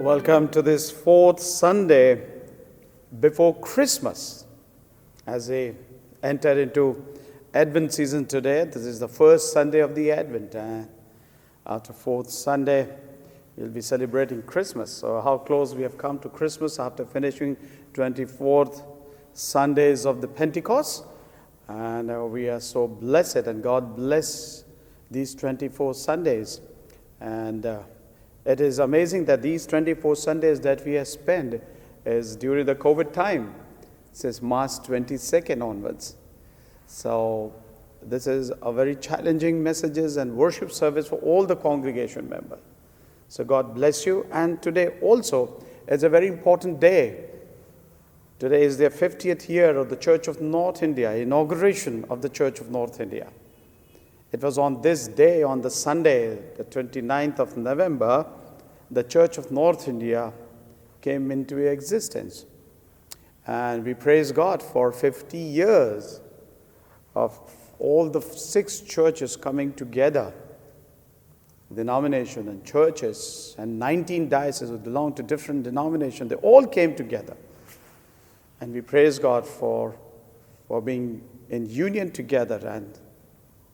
Welcome to this fourth Sunday before Christmas. As we enter into Advent season today, this is the first Sunday of the Advent. After fourth Sunday, we'll be celebrating Christmas. So how close we have come to Christmas after finishing 24th Sundays of the Pentecost. And we are so blessed, and God bless these 24 Sundays. And it is amazing that these 24 Sundays that we have spent is during the COVID time, since March 22nd onwards. So this is a very challenging messages and worship service for all the congregation members. So God bless you. And today also is a very important day. Today is the 50th year of the Church of North India, inauguration of the Church of North India. It was on this day, on the Sunday, the 29th of November, the Church of North India came into existence. And we praise God for 50 years of all the 6 churches coming together, denomination and churches, and 19 dioceses who belong to different denominations. They all came together. And we praise God for being in union together and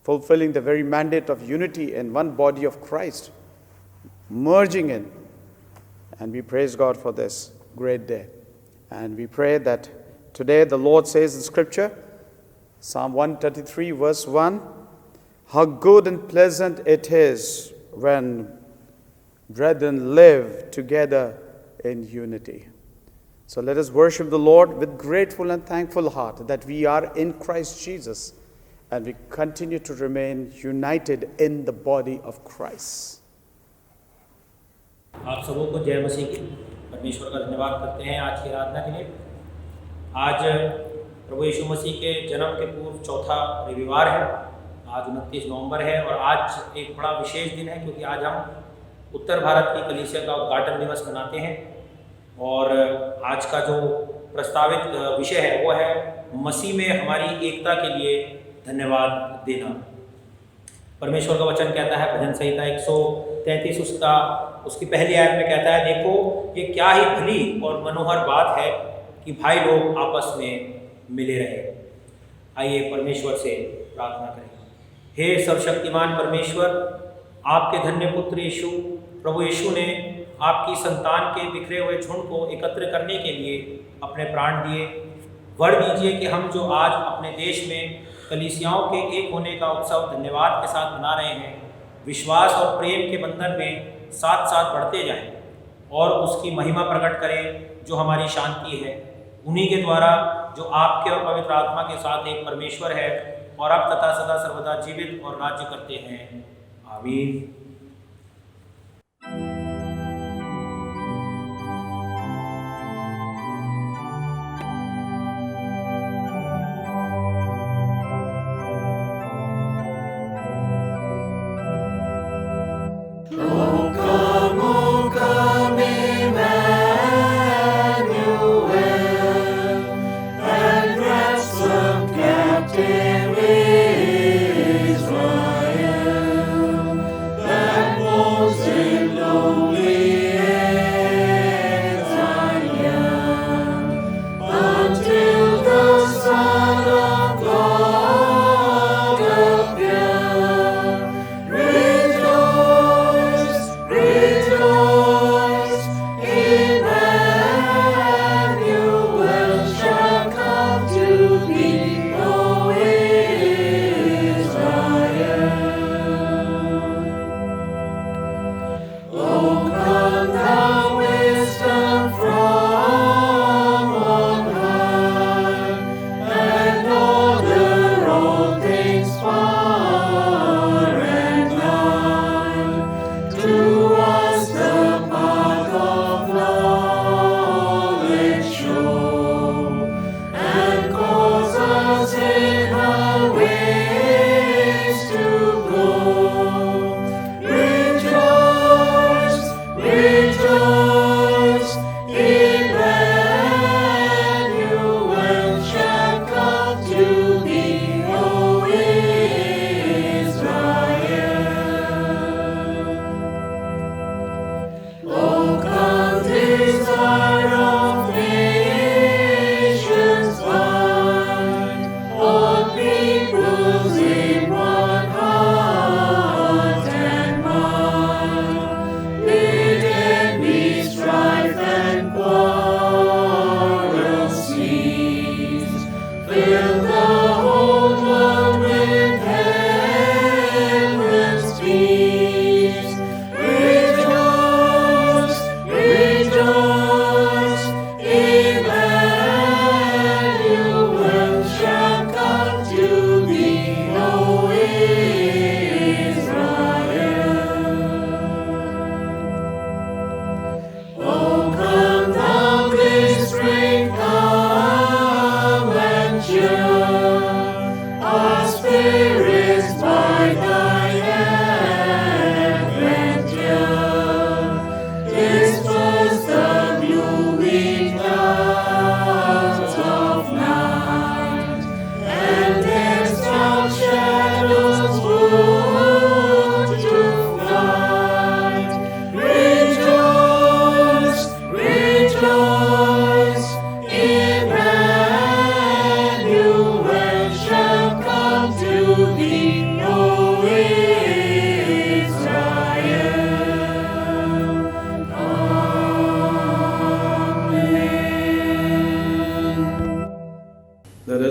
fulfilling the very mandate of unity in one body of Christ, merging in. And we praise God for this great day. And we pray that today the Lord says in Scripture, Psalm 133 verse 1, how good and pleasant it is when brethren live together in unity. So let us worship the Lord with grateful and thankful heart that we are in Christ Jesus and we continue to remain united in the body of Christ. आप सबों को जय मसीह की। परमेश्वर का धन्यवाद करते हैं आज की आराधना के लिए। आज प्रभु यीशु मसीह के जन्म के पूर्व चौथा रविवार है। आज 29 नवंबर है और आज एक बड़ा विशेष दिन है क्योंकि आज हम उत्तर भारत की कलीसिया का उद्घाटन दिवस मनाते हैं। और आज का जो प्रस्तावित विषय है वो है मसीह में हमारी एकता के लिए धन्यवाद देना। परमेश्वर का वचन कहता है भजन संहिता 133 उसकी पहली आयत में कहता है, देखो ये क्या ही भली और मनोहर बात है कि भाई लोग आपस में मिले रहे। आइए परमेश्वर से प्रार्थना करें। हे सर्वशक्तिमान परमेश्वर, आपके धन्य पुत्र यीशु प्रभु यीशु ने आपकी संतान के बिखरे हुए झुंड को एकत्र करने के लिए अपने प्राण दिए। वर दीजिए कि हम जो आज अपने देश में कलीसियाओं के एक होने का उत्सव धन्यवाद के साथ मना रहे हैं, विश्वास और प्रेम के बंधन में साथ साथ बढ़ते जाएं और उसकी महिमा प्रकट करें जो हमारी शांति है। उन्हीं के द्वारा जो आपके और पवित्र आत्मा के साथ एक परमेश्वर है और अब तथा सदा सर्वदा जीवित और राज्य करते हैं। आमीन।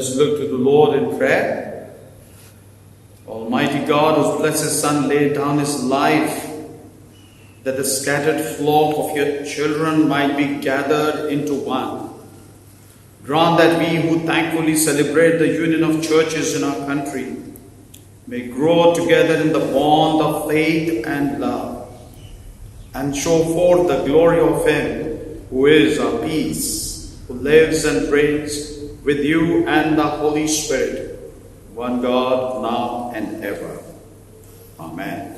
us look to the Lord in prayer. Almighty God, whose blessed Son laid down his life that the scattered flock of your children might be gathered into one. Grant that we who thankfully celebrate the union of churches in our country may grow together in the bond of faith and love, and show forth the glory of Him who is our peace, who lives and reigns with you and the Holy Spirit, one God, now and ever. Amen.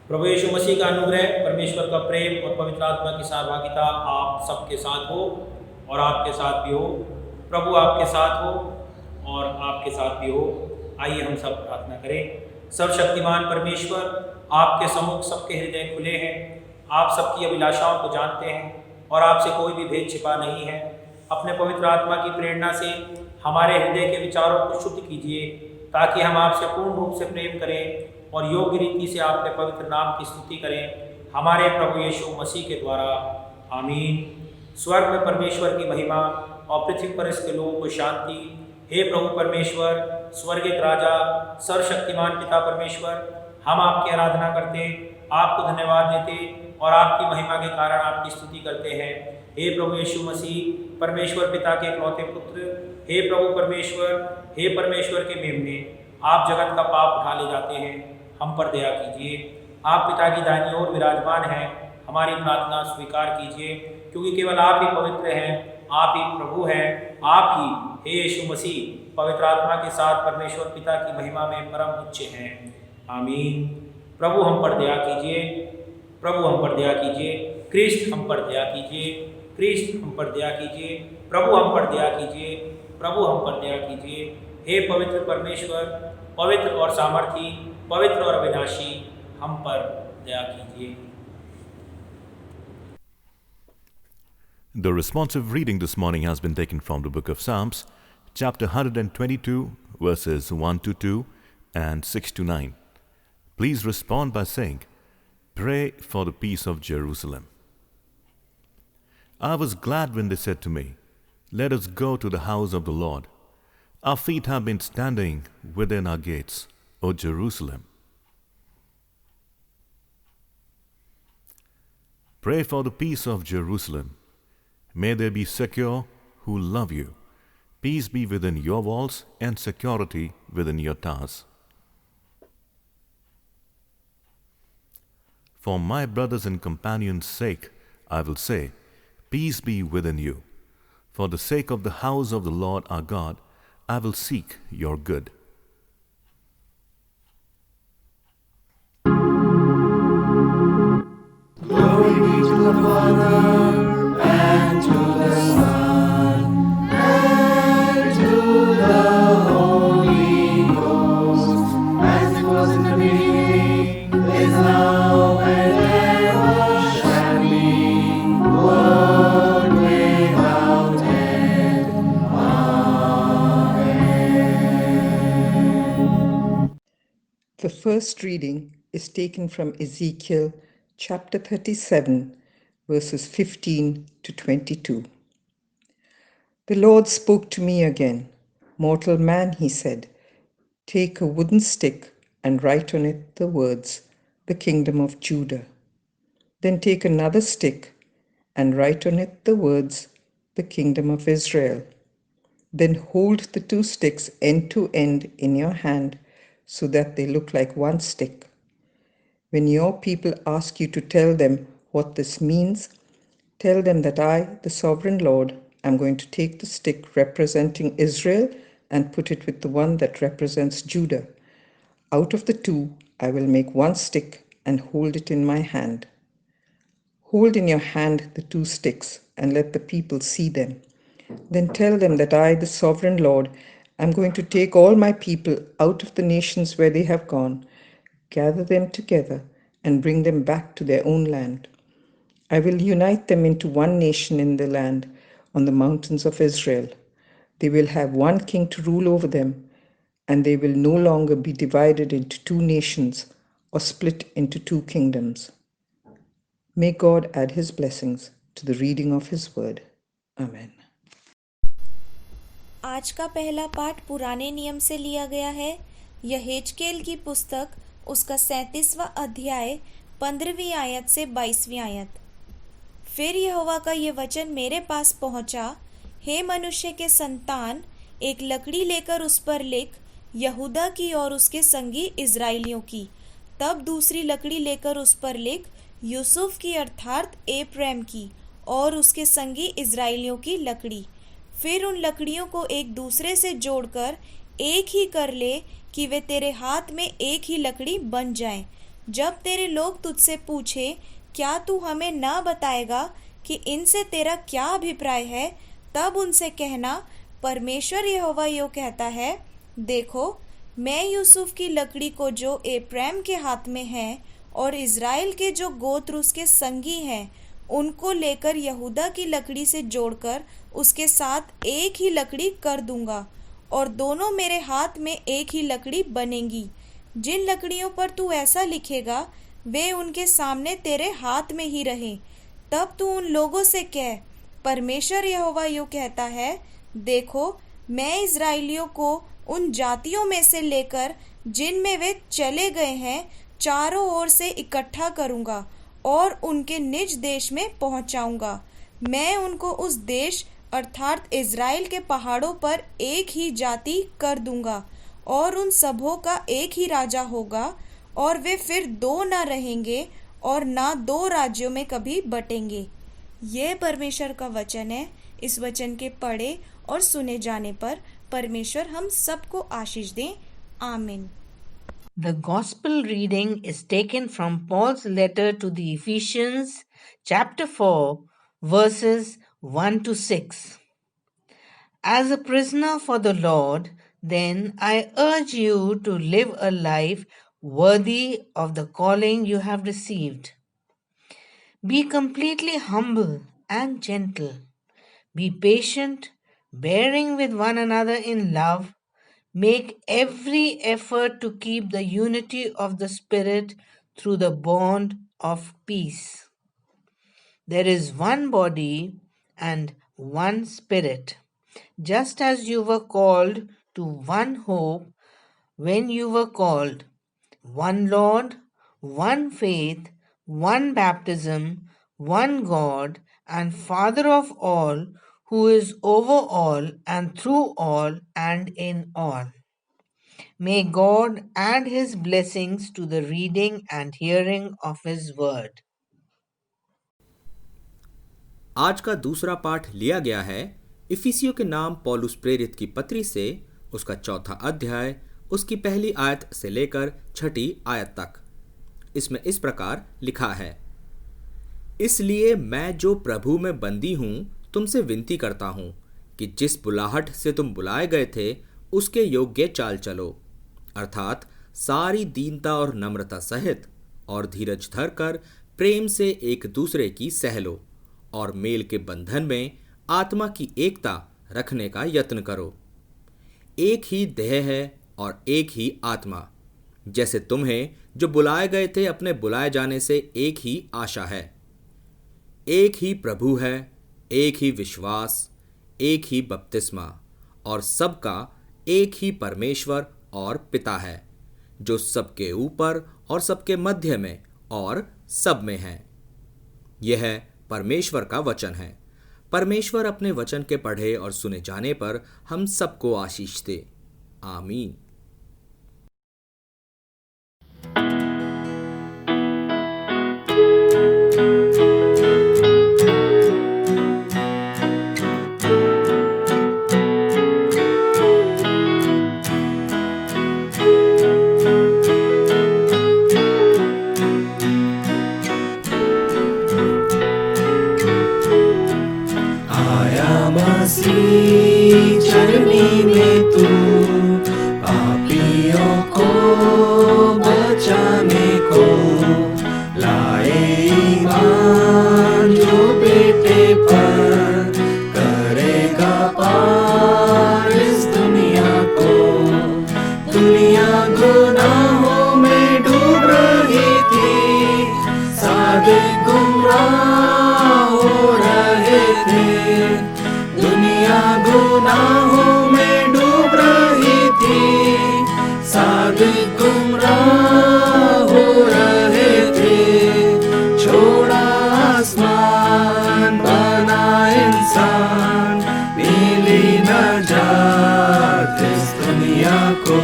प्रभु यीशु मसीह का अनुग्रह, परमेश्वर का प्रेम और पवित्र आत्मा की सहभागिता आप सबके साथ हो और आपके साथ भी हो। प्रभु आपके साथ हो और आपके साथ भी हो। आइए हम सब प्रार्थना करें। सर्वशक्तिमान परमेश्वर, आपके सम्मुख सबके हृदय खुले हैं। आप सबकी अभिलाषाओं को जानते हैं और आपसे कोई भी भेद छिपा नहीं है। अपने पवित्र आत्मा की प्रेरणा से हमारे हृदय के विचारों को शुद्ध कीजिए, ताकि हम आपसे पूर्ण रूप से प्रेम करें और योग्य रीति से आपके पवित्र नाम की स्तुति करें, हमारे प्रभु यीशु मसीह के द्वारा। आमीन। स्वर्ग में परमेश्वर की महिमा और पृथ्वी पर इसके लोगों को शांति। हे प्रभु परमेश्वर, स्वर्गिक राजा, सर्वशक्तिमान पिता परमेश्वर, हम आपकी आराधना करते, आपको धन्यवाद देते और आपकी महिमा के कारण आपकी स्तुति करते हैं। हे प्रभु यीशु मसीह, परमेश्वर पिता के इकलौते पुत्र, हे प्रभु परमेश्वर, हे परमेश्वर के मेमने, आप जगत का पाप उठा ले जाते हैं, हम पर दया कीजिए। आप पिता की दाहिनी ओर विराजमान हैं, हमारी प्रार्थना स्वीकार कीजिए, क्योंकि केवल आप ही पवित्र हैं, आप ही प्रभु हैं, आप ही हे यीशु मसीह पवित्र आत्मा के साथ परमेश्वर पिता की महिमा में परम उच्च हैं। आमीन। प्रभु हम पर दया कीजिए, प्रभु हम पर दया कीजिए। क्रिस्ट हम पर दया कीजिए, क्रिस्ट हम पर दया कीजिए। प्रभु हम पर दया कीजिए, प्रभु हम पर दया कीजिए। हे पवित्र परमेश्वर, पवित्र और सामर्थी, पवित्र और अविनाशी, हम पर दया कीजिए। The responsive reading this morning has been taken from the book of Psalms, chapter 122, verses 1 to 2 and 6 to 9. Please respond by saying, "Pray for the peace of Jerusalem." I was glad when they said to me, "Let us go to the house of the Lord. Our feet have been standing within our gates, O Jerusalem." Pray for the peace of Jerusalem. May they be secure who love you. Peace be within your walls and security within your towers. For my brothers and companions' sake, I will say, peace be within you. For the sake of the house of the Lord our God, I will seek your good. Glory be to the Father, and to the Son, and to the Holy Ghost, as it was in the beginning, is now, and ever shall be, world without end. Amen. The first reading is taken from Ezekiel chapter 37, verses 15 to 22. The Lord spoke to me again. "Mortal man," he said, "take a wooden stick and write on it the words, 'The kingdom of Judah.' Then take another stick and write on it the words, 'The kingdom of Israel.' Then hold the two sticks end to end in your hand so that they look like one stick. When your people ask you to tell them what this means, tell them that I, the sovereign Lord, am going to take the stick representing Israel and put it with the one that represents Judah. Out of the two, I will make one stick and hold it in my hand. Hold in your hand the two sticks and let the people see them. Then tell them that I, the sovereign Lord, am going to take all my people out of the nations where they have gone, gather them together, and bring them back to their own land. I will unite them into one nation in the land on the mountains of Israel. They will have one king to rule over them, and they will no longer be divided into two nations or split into two kingdoms." May God add his blessings to the reading of his word. Amen. आज का पहला पाठ पुराने नियम से लिया गया है। यहेजकेल की पुस्तक उसका 37वां अध्याय 15वीं आयत से 22वीं आयत। फिर यहोवा का ये वचन मेरे पास पहुंचा, हे मनुष्य के संतान, एक लकड़ी लेकर उस पर लिख, यहूदा की और उसके संगी इज़राइलियों की। तब दूसरी लकड़ी लेकर उस पर लिख, यूसुफ की अर्थात एप्रैम की और उसके संगी इज़राइलियों की लकड़ी। फिर उन लकड़ियों को एक दूसरे से जोड़कर एक ही कर ले कि वे तेरे हाथ में एक ही लकड़ी बन जाएं। जब तेरे लोग तुझसे पूछे, क्या तू हमें ना बताएगा कि इनसे तेरा क्या अभिप्राय है, तब उनसे कहना, परमेश्वर यहोवा यूँ कहता है, देखो, मैं यूसुफ की लकड़ी को जो एप्रैम के हाथ में है और इज़राइल के जो गोत्र उसके संगी हैं, उनको लेकर यहूदा की लकड़ी से जोड़कर उसके साथ एक ही लकड़ी कर दूंगा और दोनों मेरे हाथ में एक ही लकड़ी बनेंगी। जिन लकड़ियों पर तू ऐसा लिखेगा, वे उनके सामने तेरे हाथ में ही रहें। तब तू उन लोगों से कह, परमेश्वर यहोवा यूँ कहता है, देखो, मैं इज़राइलियों को उन जातियों में से लेकर जिनमें वे चले गए हैं चारों ओर से इकट्ठा करूंगा और उनके निज देश में पहुंचाऊंगा। मैं उनको उस देश अर्थात इज़राइल के पहाड़ों पर एक ही जाति कर दूंगा और उन सबों का एक ही राजा होगा और वे फिर दो ना रहेंगे और ना दो राज्यों में कभी बटेंगे। यह परमेश्वर का वचन है। इस वचन के पढ़े और सुने जाने पर परमेश्वर हम सबको आशीष दें। आमीन। The Gospel reading is taken from Paul's letter to the Ephesians, chapter 4, verses 1 to 6. As a prisoner for the Lord, then I urge you to live a life worthy of the calling you have received. Be completely humble and gentle. Be patient, bearing with one another in love. Make every effort to keep the unity of the Spirit through the bond of peace. There is one body and one Spirit, just as you were called to one hope when you were called, one Lord, one faith, one baptism, one God and Father of all, who is over all and through all and in all. May God add his blessings to the reading and hearing of his word. आज का दूसरा पाठ लिया गया है इफिसियों के नाम पौलुस प्रेरित की पत्री से, उसका 4था अध्याय, उसकी पहली आयत से लेकर 6ठी आयत तक। इसमें इस प्रकार लिखा है, इसलिए मैं जो प्रभु में बंदी हूं तुमसे विनती करता हूं कि जिस बुलाहट से तुम बुलाए गए थे उसके योग्य चाल चलो, अर्थात सारी दीनता और नम्रता सहित, और धीरज धरकर प्रेम से एक दूसरे की सह लो और मेल के बंधन में आत्मा की एकता रखने का यत्न करो। एक ही देह है और एक ही आत्मा, जैसे तुम्हें जो बुलाए गए थे अपने बुलाए जाने से एक ही आशा है। एक ही प्रभु है, एक ही विश्वास, एक ही बपतिस्मा और सबका एक ही परमेश्वर और पिता है, जो सबके ऊपर और सबके मध्य में और सब में है। यह परमेश्वर का वचन है। परमेश्वर अपने वचन के पढ़े और सुने जाने पर हम सबको आशीष दे। आमीन। चरनी में तू पापियों को बचाने को लाए ईमान, जो बेटे पर करेगा पार इस दुनिया को। दुनिया गुनाहों में डूब रही थी, साधे गुमराह हो रहे थे। दुनिया गुनाहों में छोड़ा आसमान बना इंसान, मिली नजात इस दुनिया को।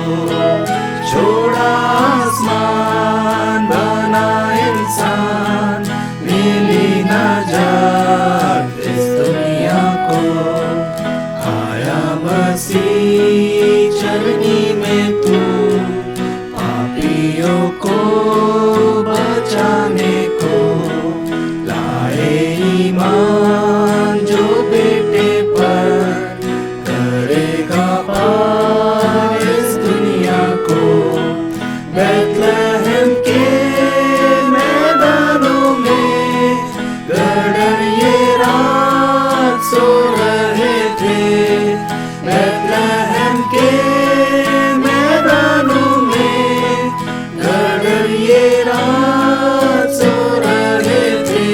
छोड़ा आसमान बना इंसान, मिली नजात इस दुनिया को। आया मसीह चरनी में तू, पापियों को बचाने को। लाए ईमान जो बेटे पर, करेगा पार इस दुनिया को। बैतलहम के मैदानों में गडरिये रात सो रहे थे। बैतलहम के मैदानों में गडरिये रात सो रहे थे।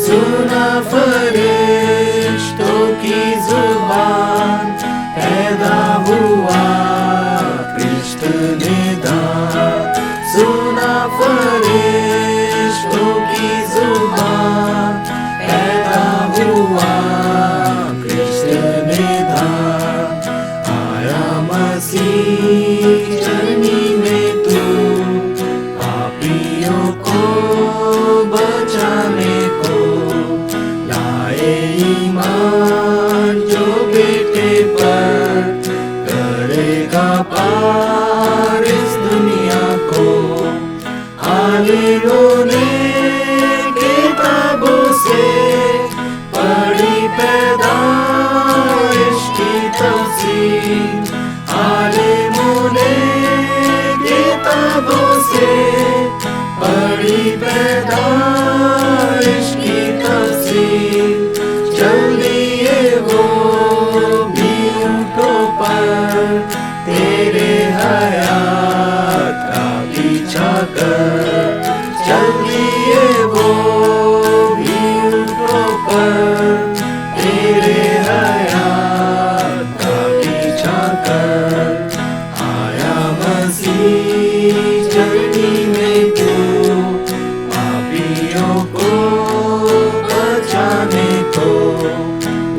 सुना फरिश्तों की जुबान, पैदा हुआ कृष्ण निदान। सुना फरिश्तों की जुबान, पैदा हुआ कृष्ण निदान। आया मसीह चरनी में तू, पापियों को बचाने को। लाए ईमान जो बेटे पर, करेगा पार इस दुनिया को। हालेलुया ने किताबों से पढ़ी पैदाइश की तफसीर। हालेलुया ने किताबों से पढ़ी पैदाइश की तफसीर। चल दिए वो भी ऊँटों पर, तेरे हयात का पीछा कर। चल दिए वो भी ऊँटों पर, तेरे हयात का पीछा कर। आया मसीह चरनी में तू, पापियों को बचाने को।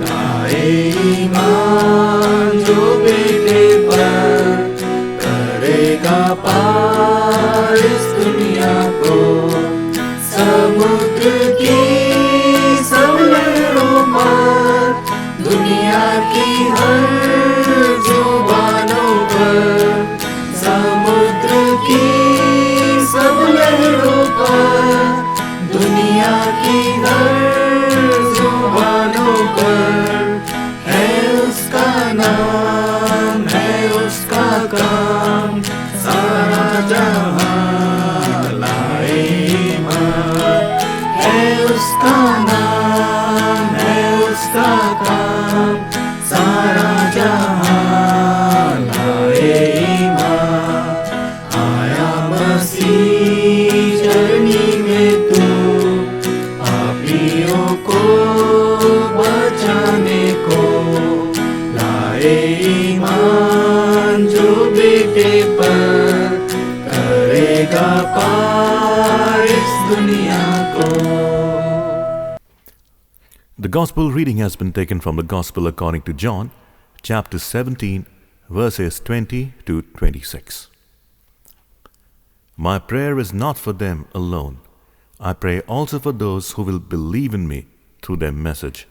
लाए ईमान जो बेटे पर, करेगा पार इस दुनिया को। समुद्र की सब लहरों पर, दुनिया की हर जुबानों पर। समुद्र की सब लहरों पर, दुनिया की हर जुबानों पर। है उसका नाम, है उसका काम, सारा जहां लाए ईमान। है उसका नाम, है उसका काम, सारा जहां लाए ईमान। आया मसीह चरनी में तू, पापियों को बचाने को। लाए ईमान जो बेटे पर, करेगा पार इस दुनिया को। The Gospel reading has been taken from the Gospel according to John, chapter 17, verses 20 to 26. My prayer is not for them alone. I pray also for those who will believe in me through their message,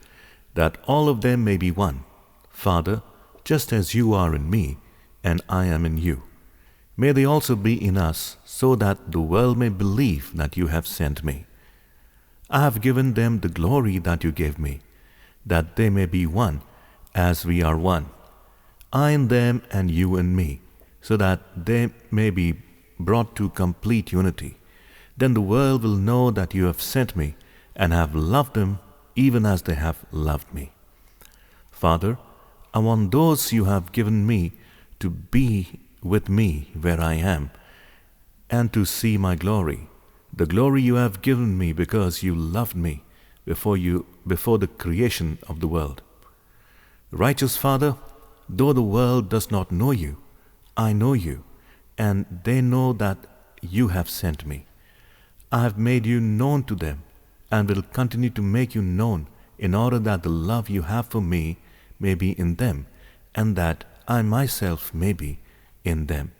that all of them may be one. Father, just as you are in me, and I am in you, may they also be in us, so that the world may believe that you have sent me. I have given them the glory that you gave me, that they may be one, as we are one. I in them and you in me, so that they may be brought to complete unity. Then the world will know that you have sent me, and have loved them even as they have loved me. Father, I want those you have given me to be with me where I am, and to see my glory, the glory you have given me because you loved me before the creation of the world. Righteous Father, though the world does not know you, I know you, and they know that you have sent me. I have made you known to them and will continue to make you known in order that the love you have for me may be in them and that I myself may be in them.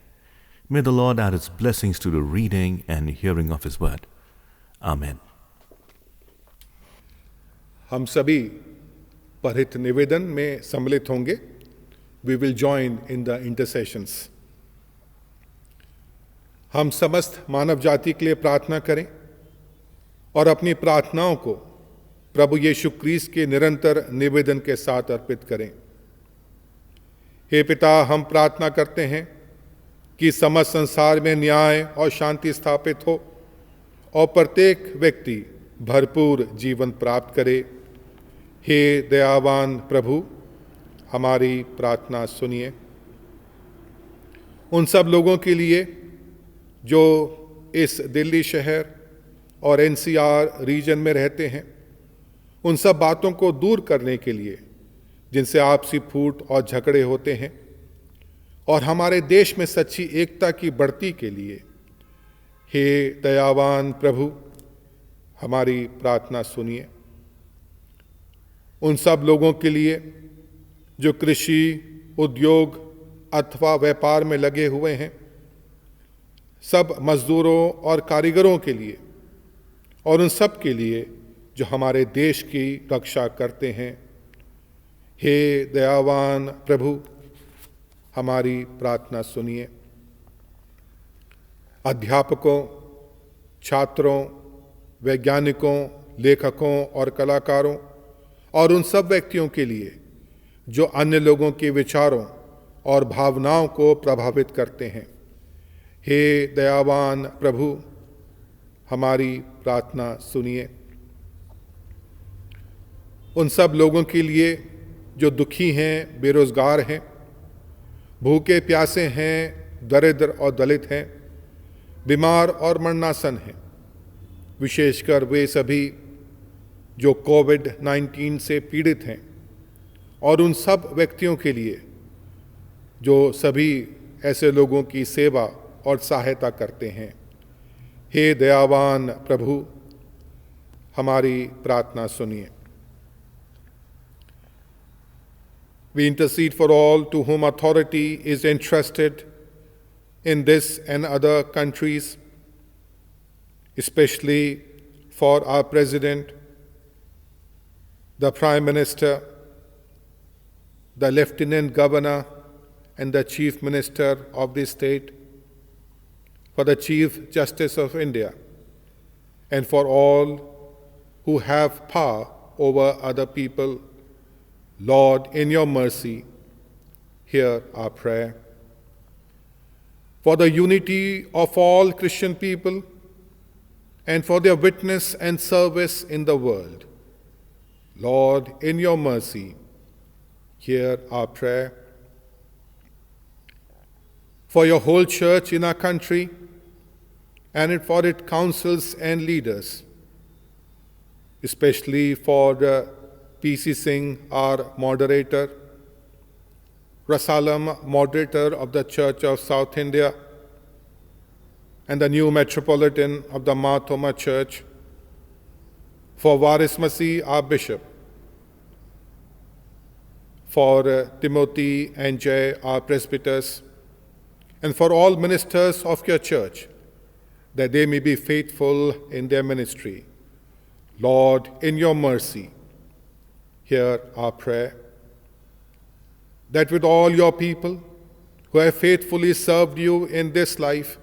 May the Lord add His blessings to the reading and hearing of His word. Amen. हम सभी परहित निवेदन में सम्मिलित होंगे. We will join in the intercessions. हम समस्त मानव जाति के लिए प्रार्थना करें और अपनी प्रार्थनाओं को प्रभु यीशु क्रीस्त के निरंतर निवेदन के साथ अर्पित करें. हे पिता, हम प्रार्थना करते हैं कि समस्त संसार में न्याय और शांति स्थापित हो और प्रत्येक व्यक्ति भरपूर जीवन प्राप्त करे. हे दयावान प्रभु, हमारी प्रार्थना सुनिए. उन सब लोगों के लिए जो इस दिल्ली शहर और एनसीआर रीजन में रहते हैं, उन सब बातों को दूर करने के लिए जिनसे आपसी फूट और झगड़े होते हैं, और हमारे देश में सच्ची एकता की बढ़ती के लिए हे दयावान प्रभु, हमारी प्रार्थना सुनिए. उन सब लोगों के लिए जो कृषि, उद्योग अथवा व्यापार में लगे हुए हैं, सब मजदूरों और कारीगरों के लिए, और उन सब के लिए जो हमारे देश की रक्षा करते हैं, हे दयावान प्रभु, हमारी प्रार्थना सुनिए. अध्यापकों, छात्रों, वैज्ञानिकों, लेखकों और कलाकारों और उन सब व्यक्तियों के लिए जो अन्य लोगों के विचारों और भावनाओं को प्रभावित करते हैं, हे दयावान प्रभु, हमारी प्रार्थना सुनिए. उन सब लोगों के लिए जो दुखी हैं, बेरोजगार हैं, भूखे प्यासे हैं, दरिद्र और दलित हैं, बीमार और मरणासन हैं, विशेषकर वे सभी जो कोविड-19 से पीड़ित हैं, और उन सब व्यक्तियों के लिए जो सभी ऐसे लोगों की सेवा और सहायता करते हैं, हे दयावान प्रभु, हमारी प्रार्थना सुनिए. We intercede for all to whom authority is entrusted in this and other countries, especially for our President, the Prime Minister, the Lieutenant Governor, and the Chief Minister of the state, for the Chief Justice of India, and for all who have power over other people. Lord, in your mercy, hear our prayer. For the unity of all Christian people and for their witness and service in the world, Lord, in your mercy, hear our prayer. For your whole church in our country and for its councils and leaders, especially for P.C. Singh, our moderator, Rasalam, moderator of the Church of South India, and the new Metropolitan of the Mar Thoma Church, for Waris Masih, our bishop, for Timothy and Jay, our presbyters, and for all ministers of your church, that they may be faithful in their ministry. Lord, in your mercy, hear our prayer. That with all your people who have faithfully served you in this life,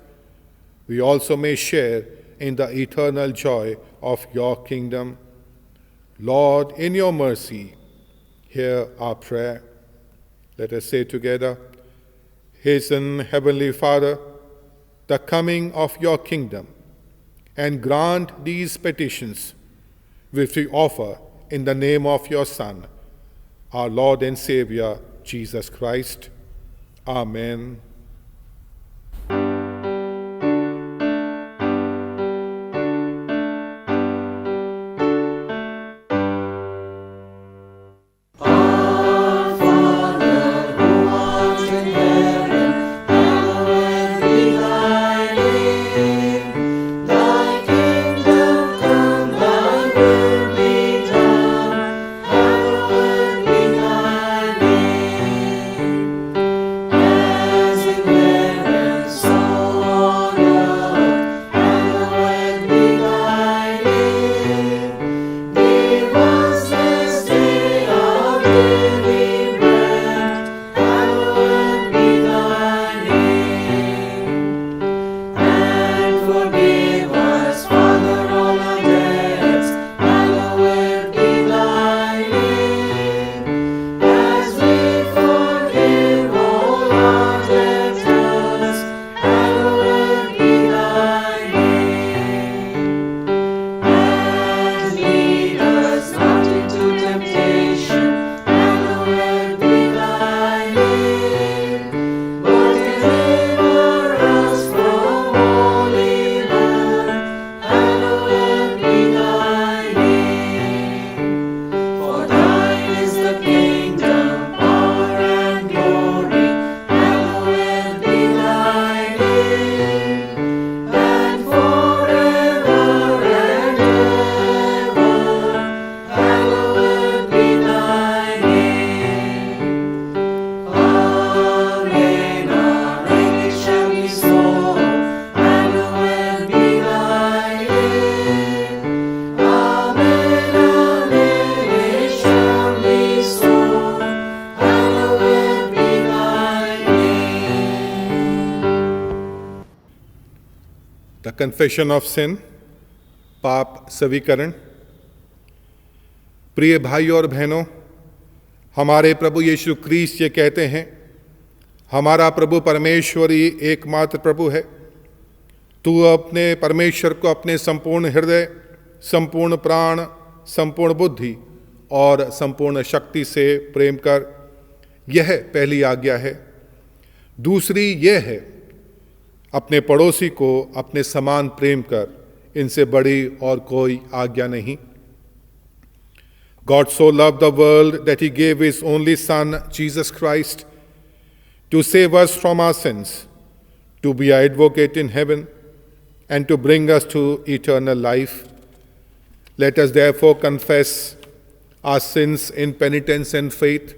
we also may share in the eternal joy of your kingdom. Lord, in your mercy, hear our prayer. Let us say together, hasten, Heavenly Father, the coming of your kingdom, and grant these petitions which we offer in the name of your Son, our Lord and Savior, Jesus Christ. Amen. Thy the confession of sin, पाप स्वीकरण। प्रिय भाई और बहनों, हमारे प्रभु यीशु Christ ये कहते हैं, हमारा प्रभु परमेश्वर ही एकमात्र प्रभु है। तू अपने परमेश्वर को अपने संपूर्ण हृदय, संपूर्ण प्राण, संपूर्ण बुद्धि और संपूर्ण शक्ति से प्रेम कर। यह पहली आज्ञा है। दूसरी यह है, अपने पड़ोसी को अपने समान प्रेम कर। इनसे बड़ी और कोई आज्ञा नहीं। God so loved the world that he gave his only Son, Jesus Christ, to save us from our sins, to be our advocate in heaven, and to bring us to eternal life. Let us therefore confess our sins in penitence and faith,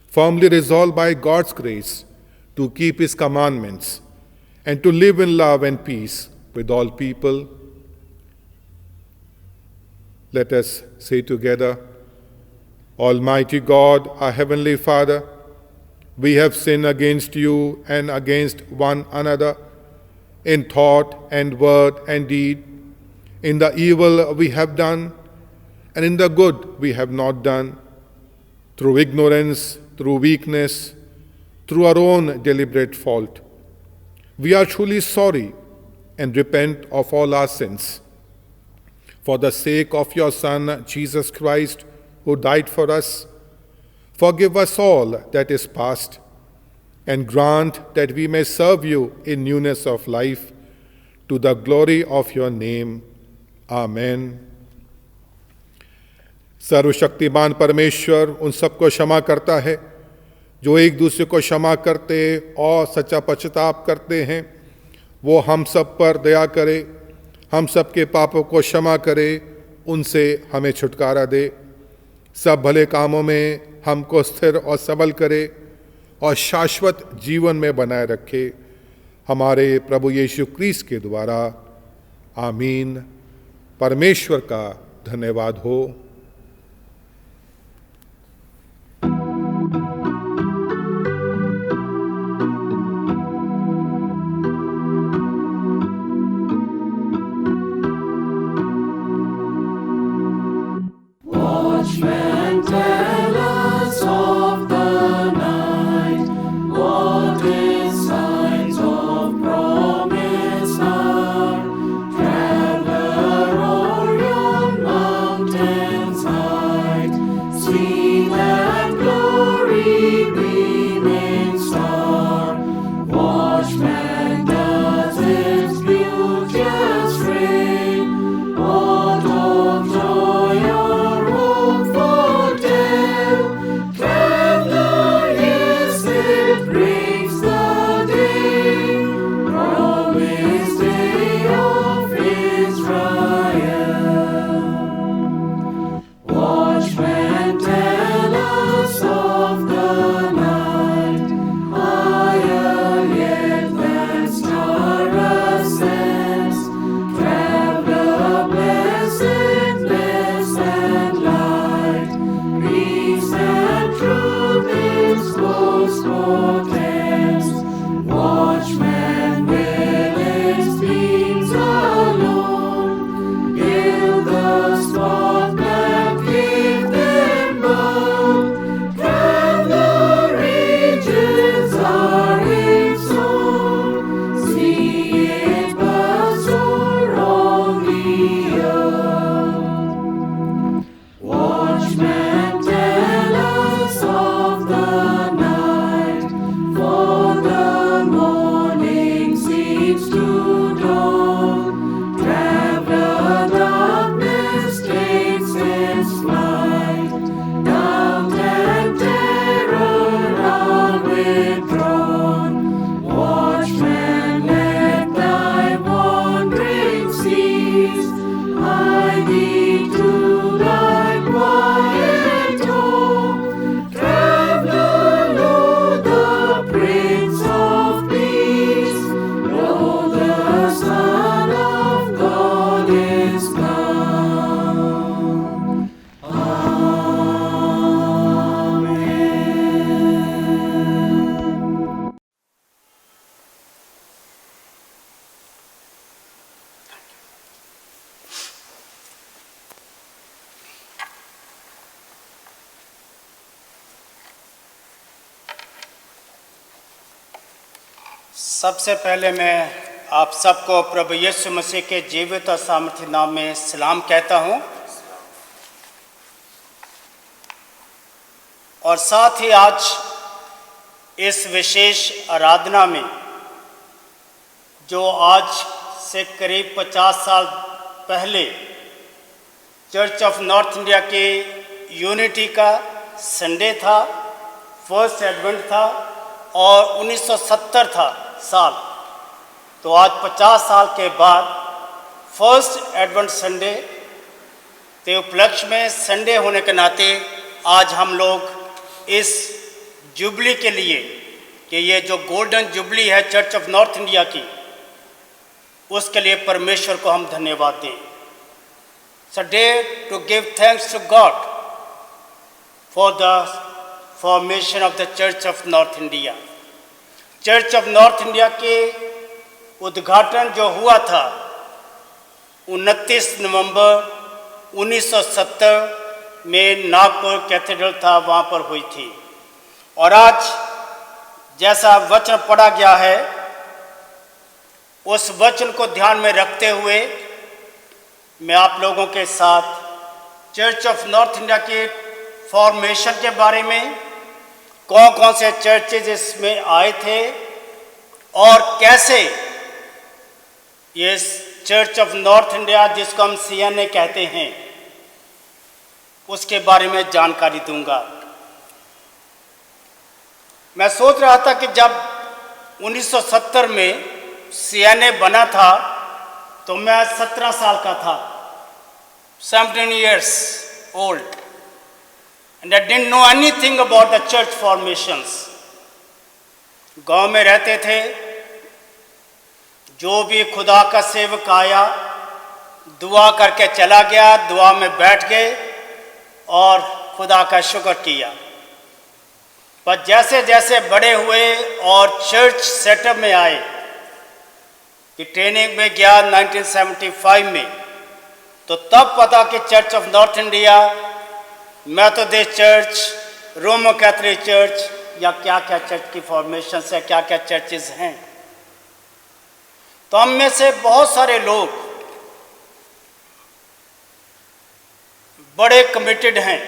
firmly resolved by God's grace to keep his commandments and to live in love and peace with all people. Let us say together, Almighty God, our Heavenly Father, we have sinned against you and against one another in thought and word and deed, in the evil we have done and in the good we have not done, through ignorance, through weakness, through our own deliberate fault. We are truly sorry and repent of all our sins. For the sake of your Son, Jesus Christ, who died for us, forgive us all that is past, and grant that we may serve you in newness of life, to the glory of your name. Amen. सर्वशक्तिमान परमेश्वर उन सबको क्षमा करता है जो एक दूसरे को क्षमा करते और सच्चा पश्चाताप करते हैं। वो हम सब पर दया करे, हम सब के पापों को क्षमा करे, उनसे हमें छुटकारा दे, सब भले कामों में हमको स्थिर और सबल करे और शाश्वत जीवन में बनाए रखे, हमारे प्रभु यीशु क्रिस्त के द्वारा। आमीन। परमेश्वर का धन्यवाद हो। Watchmen, tell us of the night, what its signs of promise are. Traveler, Orion, mountain सबसे पहले मैं आप सबको प्रभु यीशु मसीह के जीवित और सामर्थ्य नाम में सलाम कहता हूं और साथ ही आज इस विशेष आराधना में जो आज से करीब 50 साल पहले चर्च ऑफ नॉर्थ इंडिया के यूनिटी का संडे था, फर्स्ट एडवेंट था और 1970 था साल, तो आज 50 साल के बाद फर्स्ट एडवेंट संडे के उपलक्ष्य में संडे होने के नाते आज हम लोग इस जुबली के लिए कि ये जो गोल्डन जुबली है चर्च ऑफ नॉर्थ इंडिया की, उसके लिए परमेश्वर को हम धन्यवाद दें। It's a day to give thanks to God for the formation of the church of north India. Church of north India के उद्घाटन जो हुआ था 29 नवंबर 1970 में नागपुर कैथेड्रल था, वहाँ पर हुई थी। और आज जैसा वचन पढ़ा गया है, उस वचन को ध्यान में रखते हुए मैं आप लोगों के साथ चर्च ऑफ नॉर्थ इंडिया के फॉर्मेशन के बारे में, कौन कौन से चर्चेज इसमें आए थे और कैसे ये चर्च ऑफ नॉर्थ इंडिया जिसको हम CNA कहते हैं, उसके बारे में जानकारी दूंगा। मैं सोच रहा था कि जब 1970 में CNA बना था तो मैं 17 साल का था, 17 years old, and I didn't know anything about the church formations. गांव में रहते थे, जो भी खुदा का सेवक आया दुआ करके चला गया, दुआ में बैठ गए और खुदा का शुक्र किया। पर जैसे जैसे बड़े हुए और चर्च सेटअप में आए, कि ट्रेनिंग में गया 1975 में, तो तब पता कि church of north India, Methodist church, Roman Catholic church या क्या क्या चर्च की फॉर्मेशन है, क्या क्या चर्चेज हैं। तो हम में से बहुत सारे लोग बड़े कमिटेड हैं,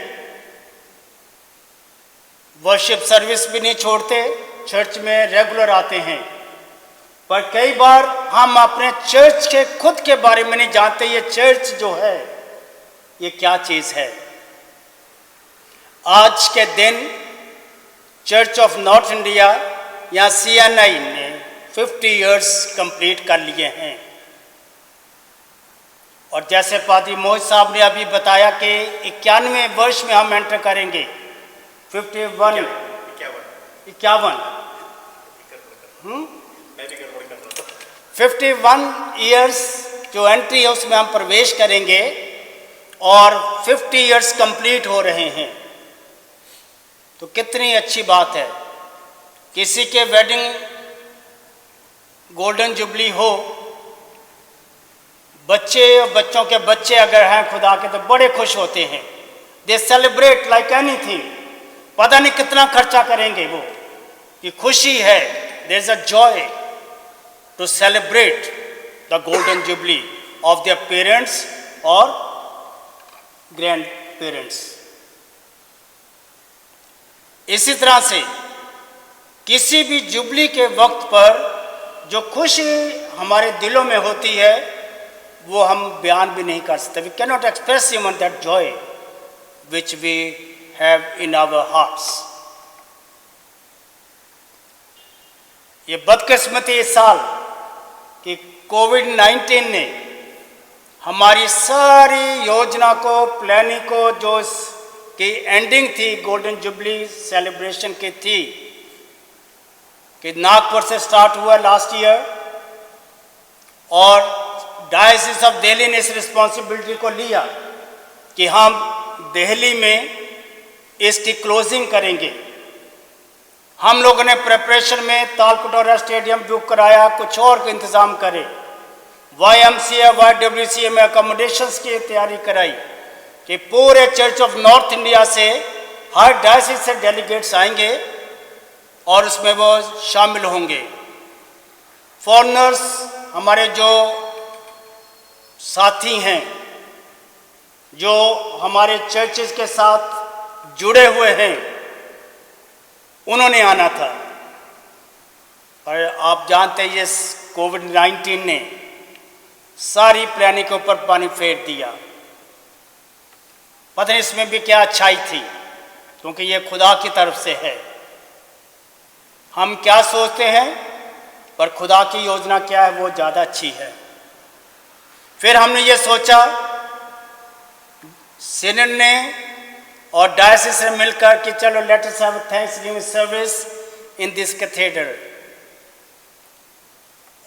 वर्शिप सर्विस भी नहीं छोड़ते, चर्च में रेगुलर आते हैं, पर कई बार हम अपने चर्च के खुद के बारे में नहीं जानते, ये चर्च जो है ये क्या चीज़ है। आज के दिन चर्च ऑफ नॉर्थ इंडिया या CNI ने 50 इयर्स कंप्लीट कर लिए हैं। और जैसे पादरी मोहित साहब ने अभी बताया कि 91वें वर्ष में हम एंटर करेंगे, 51 इयर्स जो एंट्री है उसमें हम प्रवेश करेंगे और 50 इयर्स कंप्लीट हो रहे हैं। तो कितनी अच्छी बात है, किसी के वेडिंग गोल्डन जुबली हो, बच्चे और बच्चों के बच्चे अगर हैं खुदा के तो बड़े खुश होते हैं, दे सेलिब्रेट लाइक एनीथिंग। पता नहीं कितना खर्चा करेंगे वो, ये खुशी है, there is a joy to celebrate the golden jubilee of their parents और ग्रैंड पेरेंट्स। इसी तरह से किसी भी जुबली के वक्त पर जो खुशी हमारे दिलों में होती है वो हम बयान भी नहीं कर सकते। We can not express even that joy which we have in our hearts. ये बदकिस्मती इस साल कि कोविड-19 ने हमारी सारी योजना को, प्लानिंग को, जो की एंडिंग थी गोल्डन जुबली सेलिब्रेशन की थी, कि नागपुर से स्टार्ट हुआ लास्ट ईयर और डायसिस ऑफ दिल्ली ने इस रिस्पॉन्सिबिलिटी को लिया कि हम दिल्ली में इसकी क्लोजिंग करेंगे। हम लोगों ने प्रिपरेशन में तालकटोरा स्टेडियम बुक कराया, कुछ और इंतज़ाम करे, YMCA YWCA में अकोमोडेशंस की तैयारी कराई कि पूरे चर्च ऑफ नॉर्थ इंडिया से हर डायसिस से डेलीगेट्स आएंगे और उसमें वो शामिल होंगे। फॉरेनर्स, हमारे जो साथी हैं, जो हमारे चर्चेज के साथ जुड़े हुए हैं, उन्होंने आना था। पर आप जानते हैं, ये कोविड-19 ने सारी प्लानिंग के ऊपर पानी फेर दिया। पता नहीं इसमें भी क्या अच्छाई थी, क्योंकि ये खुदा की तरफ से है। हम क्या सोचते हैं, पर खुदा की योजना क्या है वो ज़्यादा अच्छी है। फिर हमने ये सोचा, सिनड ने और डायसिस ने मिलकर कि चलो let us have Thanksgiving service in this cathedral.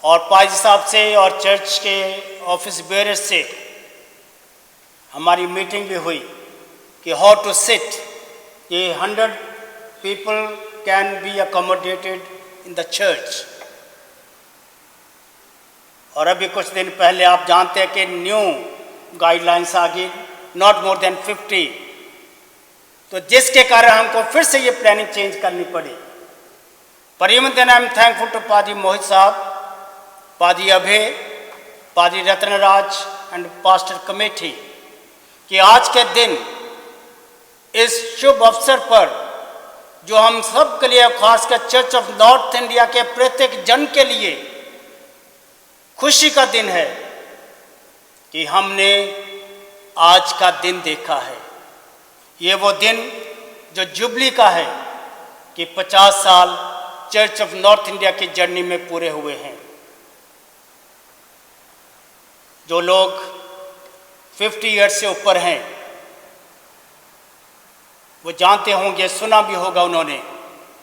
और पाजी साहब से और चर्च के ऑफिस बेयरर से हमारी मीटिंग भी हुई कि हाउ टू सिट, ये 100 people can be accommodated in the church. और अभी कुछ दिन पहले आप जानते हैं कि न्यू गाइडलाइंस आ गई, नॉट मोर देन 50। तो जिसके कारण हमको फिर से ये प्लानिंग चेंज करनी पड़ी। पर even then I am thankful to पादी मोहित साहब, पादी अभय, पादी रत्नराज एंड पास्टर कमेटी कि आज के दिन इस शुभ अवसर पर जो हम सब के लिए, खासकर चर्च ऑफ नॉर्थ इंडिया के प्रत्येक जन के लिए खुशी का दिन है कि हमने आज का दिन देखा है। ये वो दिन जो जुबली का है कि 50 साल चर्च ऑफ नॉर्थ इंडिया की जर्नी में पूरे हुए हैं। जो लोग 50 ईयर्स से ऊपर हैं वो जानते होंगे, सुना भी होगा उन्होंने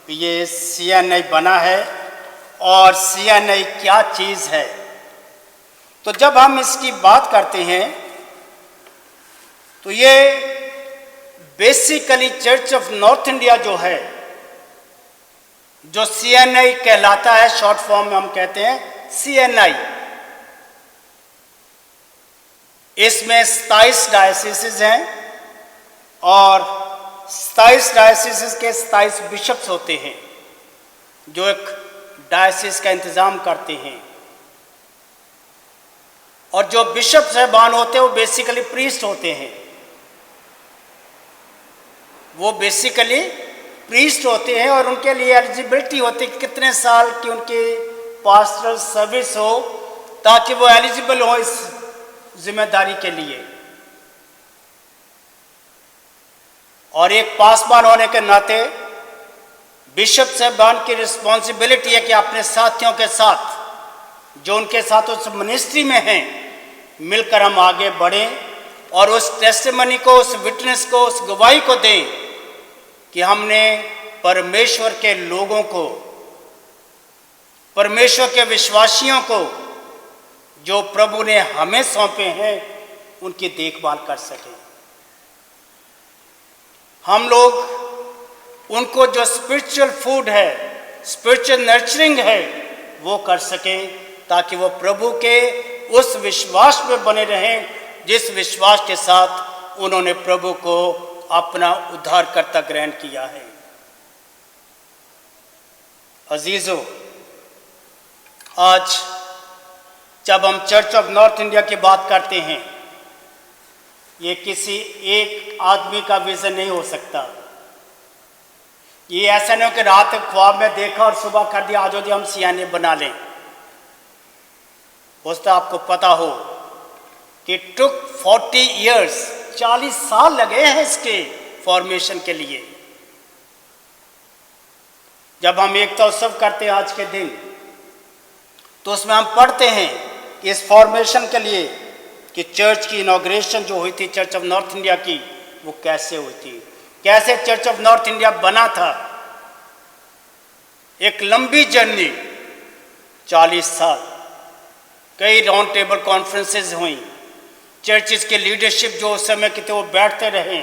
कि ये CNI बना है और CNI क्या चीज़ है। तो जब हम इसकी बात करते हैं तो ये basically church of north India जो है, जो CNI कहलाता है, शॉर्ट फॉर्म में हम कहते हैं CNI। इसमें 27 डायसिस हैं और 27 डायसिस के 27 बिशप्स होते हैं जो एक डायसिस का इंतज़ाम करते हैं। और जो बिशप साहबान होते हैं वो बेसिकली प्रीस्ट होते हैं। वो बेसिकली प्रीस्ट होते हैं और उनके लिए एलिजिबिलिटी होती है कि कितने साल की उनकी पास्टरल सर्विस हो ताकि वो एलिजिबल हो इस जिम्मेदारी के लिए। और एक पासबान होने के नाते बिशप साहबान की रिस्पॉन्सिबिलिटी है कि अपने साथियों के साथ जो उनके साथ उस मिनिस्ट्री में हैं मिलकर हम आगे बढ़ें और उस टेस्टिमनी को, उस विटनेस को, उस गवाही को दें कि हमने परमेश्वर के लोगों को, परमेश्वर के विश्वासियों को जो प्रभु ने हमें सौंपे हैं उनकी देखभाल कर सकें। हम लोग उनको जो स्पिरिचुअल फूड है, स्पिरिचुअल नर्चरिंग है, वो कर सकें ताकि वो प्रभु के उस विश्वास में बने रहें जिस विश्वास के साथ उन्होंने प्रभु को अपना उद्धारकर्ता ग्रहण किया है। अजीजों, आज जब हम चर्च ऑफ नॉर्थ इंडिया की बात करते हैं, ये किसी एक आदमी का विजन नहीं हो सकता। ये ऐसा नहीं हो कि रात ख्वाब में देखा और सुबह कर दिया आज हम CNI बना लें। हो सकता आपको पता हो कि टुक 40 ईयर्स, 40 साल लगे हैं इसके फॉर्मेशन के लिए। जब हम एकता उत्सव करते हैं आज के दिन, तो उसमें हम पढ़ते हैं कि इस फॉर्मेशन के लिए कि चर्च की इनॉग्रेशन जो हुई थी चर्च ऑफ नॉर्थ इंडिया की, वो कैसे हुई थी, कैसे चर्च ऑफ नॉर्थ इंडिया बना था। एक लंबी जर्नी, 40 साल, कई राउंड टेबल कॉन्फ्रेंसेस हुई, चर्चिस के लीडरशिप जो उस समय के थे वो बैठते रहे,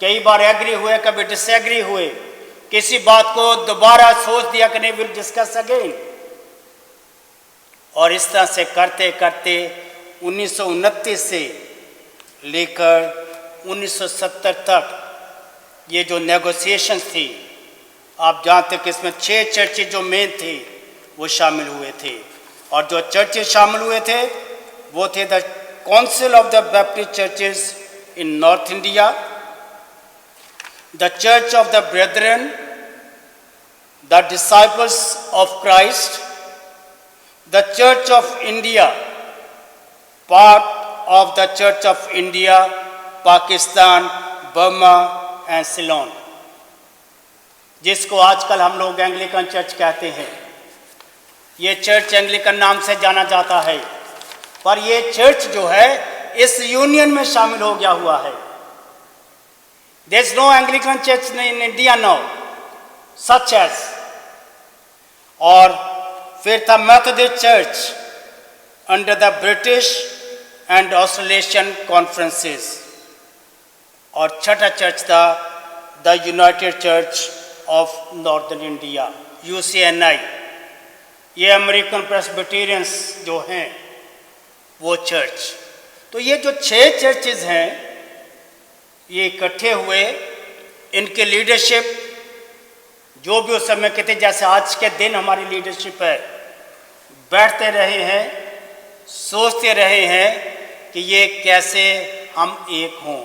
कई बार एग्री हुए, कभी डिसएग्री हुए, किसी बात को दोबारा सोच दिया कि नहीं विल डिस्कस अगेन। और इस तरह से करते करते 1929 से लेकर 1970 तक ये जो नेगोशिएशंस थी, आप जानते कि इसमें 6 चर्चेज जो मेन थे वो शामिल हुए थे। और जो चर्चेज शामिल हुए थे वो थे the council of the baptist churches in north India, the church of the brethren, the disciples of Christ, the church of India, part of the church of India, Pakistan, Burma and Ceylon, जिसको आजकल हम लोग Anglican church कहते हैं। ये church Anglican नाम से जाना जाता है, पर ये चर्च जो है इस यूनियन में शामिल हो गया हुआ है। There is no Anglican church in India now such as. और फिर था Methodist church under the British and Australian conferences, और छठा चर्च था the united church of northern India, UCNI। ये अमेरिकन प्रेस्बिटेरियंस जो हैं वो चर्च। तो ये जो 6 चर्चेज हैं ये इकट्ठे हुए, इनके लीडरशिप जो भी उस समय के थे, जैसे आज के दिन हमारी लीडरशिप है, बैठते रहे हैं, सोचते रहे हैं कि ये कैसे हम एक हों।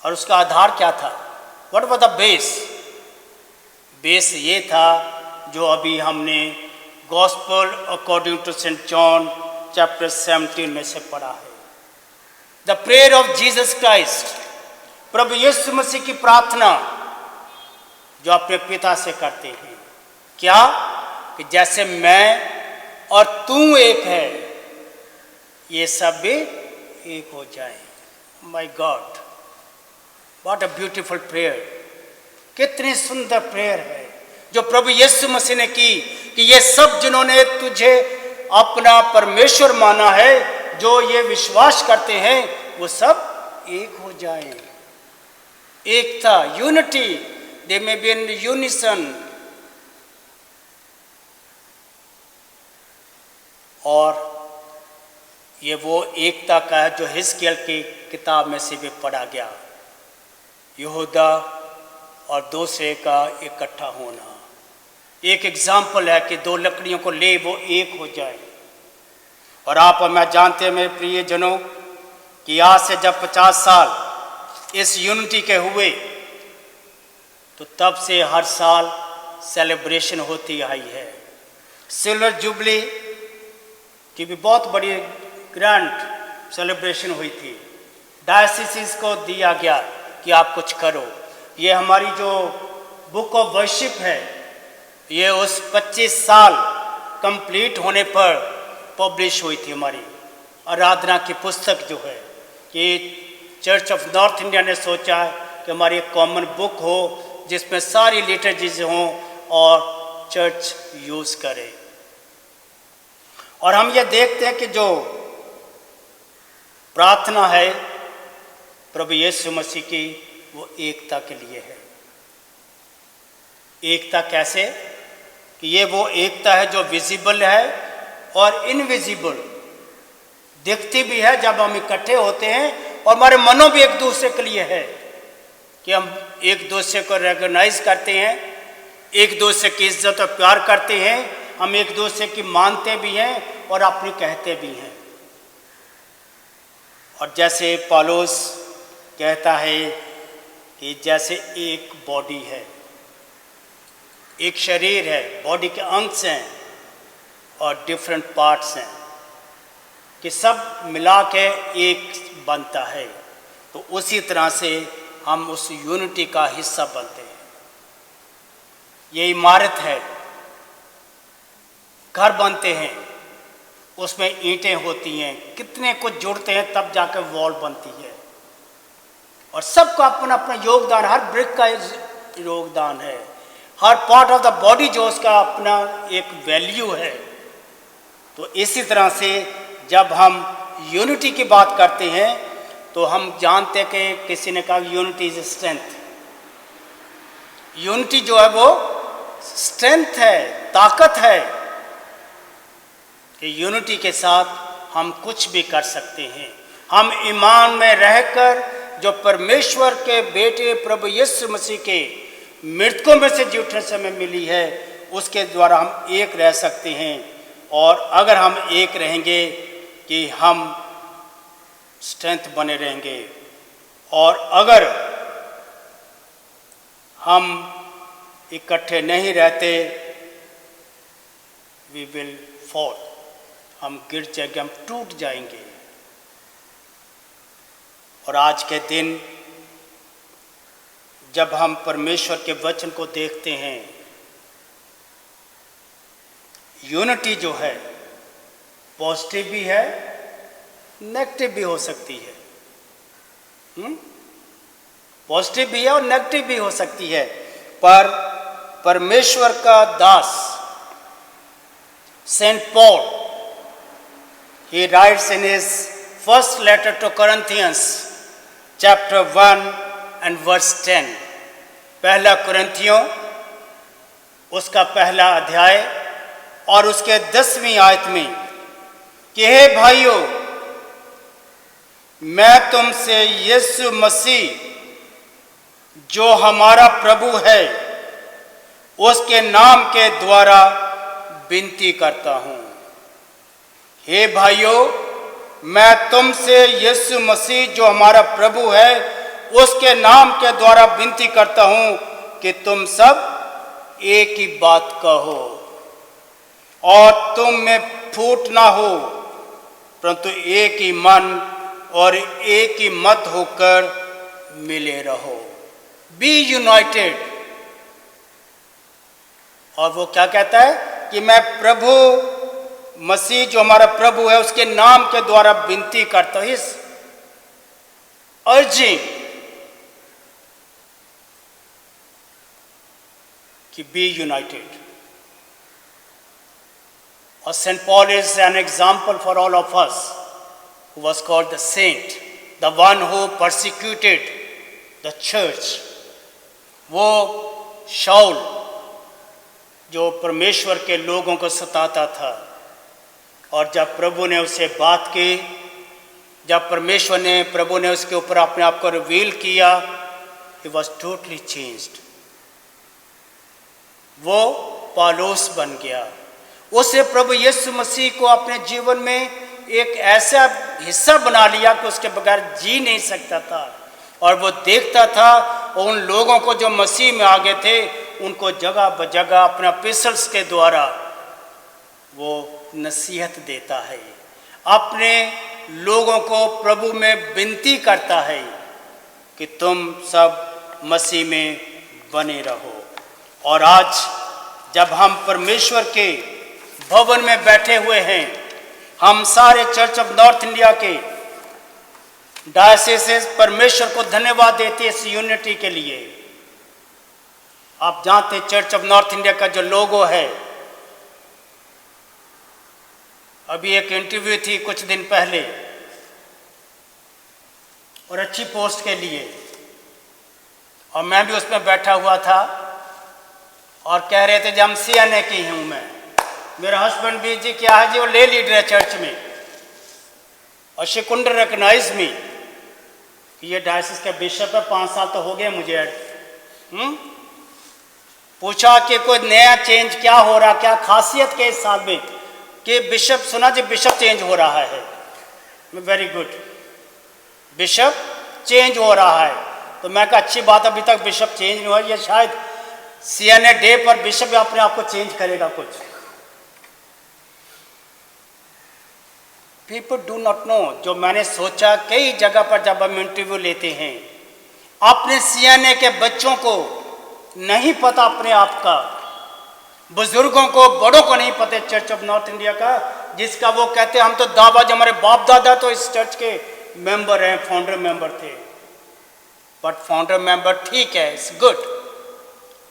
और उसका आधार क्या था? What was the base? Base ये था जो अभी हमने gospel according to Saint John chapter 17 में से पढ़ा है। The prayer of Jesus Christ, प्रभु यीशु मसीह की प्रार्थना जो अपने पिता से करते हैं। क्या? कि जैसे मैं और तू एक है, ये सब भी एक हो जाए। My God, what a beautiful prayer! कितनी सुंदर प्रेयर है जो प्रभु यीशु मसीह ने की कि ये सब जिन्होंने तुझे अपना परमेश्वर माना है, जो ये विश्वास करते हैं, वो सब एक हो जाएं। एकता, unity, they may be in unison. और ये वो एकता का है जो हिजकिय्याह की किताब में से भी पढ़ा गया, यहूदा और दूसरे का इकट्ठा होना। एक एग्जाम्पल है कि 2 लकड़ियों को ले वो एक हो जाए। और आप और मैं जानते हैं मेरे प्रिय जनों कि आज से जब 50 साल इस यूनिटी के हुए, तो तब से हर साल सेलिब्रेशन होती आई है। सिल्वर जुबली की भी बहुत बड़ी ग्रैंड सेलिब्रेशन हुई थी। डायसिस को दिया गया कि आप कुछ करो। ये हमारी जो बुक ऑफ वर्शिप है, ये उस 25 साल कंप्लीट होने पर पब्लिश हुई थी। हमारी आराधना की पुस्तक जो है, कि चर्च ऑफ नॉर्थ इंडिया ने सोचा कि हमारी एक कॉमन बुक हो जिसमें सारी लिटरेचर्स हों और चर्च यूज़ करे। और हम ये देखते हैं कि जो प्रार्थना है प्रभु यीशु मसीह की, वो एकता के लिए है। एकता कैसे? कि ये वो एकता है जो विजिबल है और इनविजिबल, दिखती भी है जब हम इकट्ठे होते हैं, और हमारे मनों भी एक दूसरे के लिए है कि हम एक दूसरे को रिकॉग्नाइज करते हैं, एक दूसरे की इज्जत और प्यार करते हैं, हम एक दूसरे की मानते भी हैं और अपनी कहते भी हैं। और जैसे पौलुस कहता है कि जैसे एक बॉडी है, एक शरीर है, बॉडी के अंश हैं और डिफरेंट पार्ट्स हैं, कि सब मिला के एक बनता है। तो उसी तरह से हम उस यूनिटी का हिस्सा बनते हैं। ये इमारत है, घर बनते हैं, उसमें ईंटें होती हैं, कितने कुछ जुड़ते हैं तब जाकर वॉल बनती है। और सबका अपना अपना योगदान, हर ब्रिक का योगदान है, हर पार्ट ऑफ द बॉडी जो उसका अपना एक वैल्यू है। तो इसी तरह से जब हम यूनिटी की बात करते हैं तो हम जानते हैं कि किसी ने कहा यूनिटी इज स्ट्रेंथ। यूनिटी जो है वो स्ट्रेंथ है, ताकत है, कि यूनिटी के साथ हम कुछ भी कर सकते हैं। हम ईमान में रहकर जो परमेश्वर के बेटे प्रभु यीशु मसीह के मृतकों में से जी उठने समय मिली है, उसके द्वारा हम एक रह सकते हैं। और अगर हम एक रहेंगे कि हम स्ट्रेंथ बने रहेंगे, और अगर हम इकट्ठे नहीं रहते वी विल फॉल, हम गिर जाएंगे, हम टूट जाएंगे। और आज के दिन जब हम परमेश्वर के वचन को देखते हैं, यूनिटी जो है पॉजिटिव भी है, नेगेटिव भी हो सकती है। पॉजिटिव भी है और नेगेटिव भी हो सकती है, पर परमेश्वर का दास Saint Paul, he writes in his first letter to Corinthians chapter 1 and verse 10, पहला कुरिन्थियों उसका पहला अध्याय और उसके 10वीं आयत में कि हे भाइयों, मैं तुमसे यीशु मसीह जो हमारा प्रभु है उसके नाम के द्वारा विनती करता हूं। हे भाइयों, मैं तुमसे यीशु मसीह जो हमारा प्रभु है उसके नाम के द्वारा विनती करता हूं कि तुम सब एक ही बात कहो और तुम में फूट ना हो, परंतु एक ही मन और एक ही मत होकर मिले रहो। Be united. और वो क्या कहता है कि मैं प्रभु मसीह जो हमारा प्रभु है उसके नाम के द्वारा विनती करता हूं, इस अर्जिंग कि बी यूनाइटेड। और saint Paul is an example for all of us who was called the saint, the one who persecuted the church। वो शाउल जो परमेश्वर के लोगों को सताता था, और जब प्रभु ने उससे बात की, जब प्रभु ने उसके ऊपर अपने आप को रिवील किया, he was totally changed। वो पौलुस बन गया। उसे प्रभु यीशु मसीह को अपने जीवन में एक ऐसा हिस्सा बना लिया कि उसके बगैर जी नहीं सकता था। और वो देखता था उन लोगों को जो मसीह में आ गए थे, उनको जगह ब जगह अपने एपिसल्स के द्वारा वो नसीहत देता है, अपने लोगों को प्रभु में विनती करता है कि तुम सब मसीह में बने रहो। और आज जब हम परमेश्वर के भवन में बैठे हुए हैं, हम सारे चर्च ऑफ नॉर्थ इंडिया के डायसिस परमेश्वर को धन्यवाद देते हैं इस यूनिटी के लिए। आप जानते चर्च ऑफ नॉर्थ इंडिया का जो लोगो है, अभी एक इंटरव्यू थी कुछ दिन पहले और अच्छी पोस्ट के लिए, और मैं भी उसमें बैठा हुआ था और कह रहे थे जब हम CNA की हूं मैं, मेरा हस्बैंड भी जी क्या है जी, वो ले लीडर है चर्च में, और शी कुंड रिकॉग्नाइज मी कि ये डायसिस का बिशप है, 5 साल तो हो गए मुझे। पूछा कि कोई नया चेंज क्या हो रहा, क्या खासियत के इस साल में कि बिशप, सुना जी बिशप चेंज हो रहा है। वेरी गुड, बिशप चेंज हो रहा है। तो मैं कहा अच्छी बात, अभी तक बिशप चेंज नहीं हुआ, ये शायद CNA डे पर बिशप अपने आप को चेंज करेगा कुछ। People do not know. जो मैंने सोचा कई जगह पर जब हम इंटरव्यू लेते हैं, अपने CNA के बच्चों को नहीं पता अपने आप का, बुजुर्गों को, बड़ों को नहीं पता चर्च ऑफ नॉर्थ इंडिया का, जिसका वो कहते हैं हम तो दादा, जो हमारे बाप दादा तो इस चर्च के मेंबर हैं, फाउंडर मेंबर थे। बट फाउंडर मेंबर ठीक है, इट्स गुड,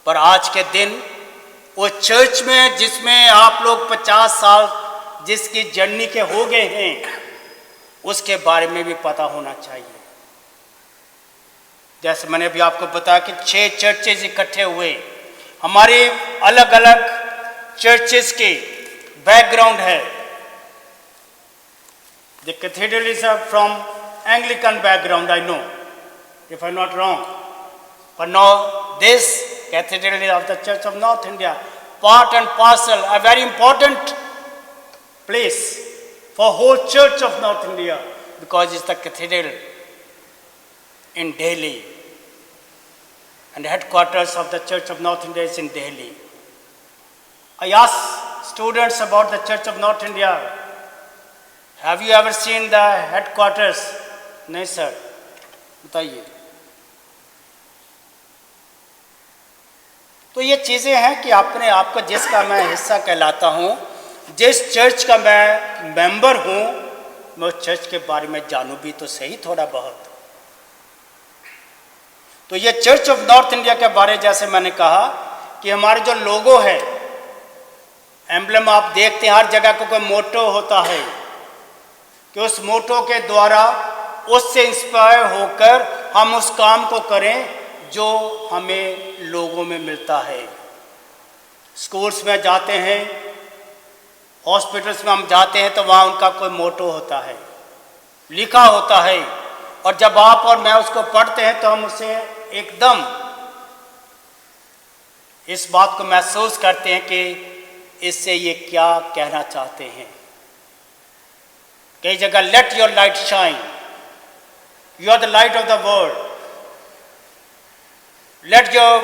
पर आज के दिन वो चर्च में जिसमें आप लोग 50 साल जिसकी जर्नी के हो गए हैं, उसके बारे में भी पता होना चाहिए। जैसे मैंने भी आपको बताया कि 6 चर्चेज इकट्ठे हुए, हमारे अलग अलग चर्चेज के बैकग्राउंड है। The cathedral is from Anglican background, I know if I'm not wrong, but now this cathedral is of the Church of North India, part and parcel, a very important place for whole Church of North India, because it's the cathedral in Delhi, and the headquarters of the Church of North India is in Delhi. I asked students about the Church of North India, have you ever seen the headquarters? नहीं sir, बताइए। तो ये चीज़ें हैं कि अपने आप को, जिसका मैं हिस्सा कहलाता हूँ, जिस चर्च का मैं मेंबर हूँ, मैं उस चर्च के बारे में जानूँ भी तो सही थोड़ा बहुत। तो ये चर्च ऑफ नॉर्थ इंडिया के बारे, जैसे मैंने कहा कि हमारे जो लोगो है, एम्ब्लम आप देखते हैं हर जगह को कोई मोटो होता है, कि उस मोटो के द्वारा उससे इंस्पायर होकर हम उस काम को करें जो हमें लोगों में मिलता है। स्कूल्स में जाते हैं, हॉस्पिटल्स में हम जाते हैं, तो वहाँ उनका कोई मोटो होता है, लिखा होता है, और जब आप और मैं उसको पढ़ते हैं तो हम उसे एकदम इस बात को महसूस करते हैं कि इससे ये क्या कहना चाहते हैं। कई जगह let your light shine, you are the light of the world, let your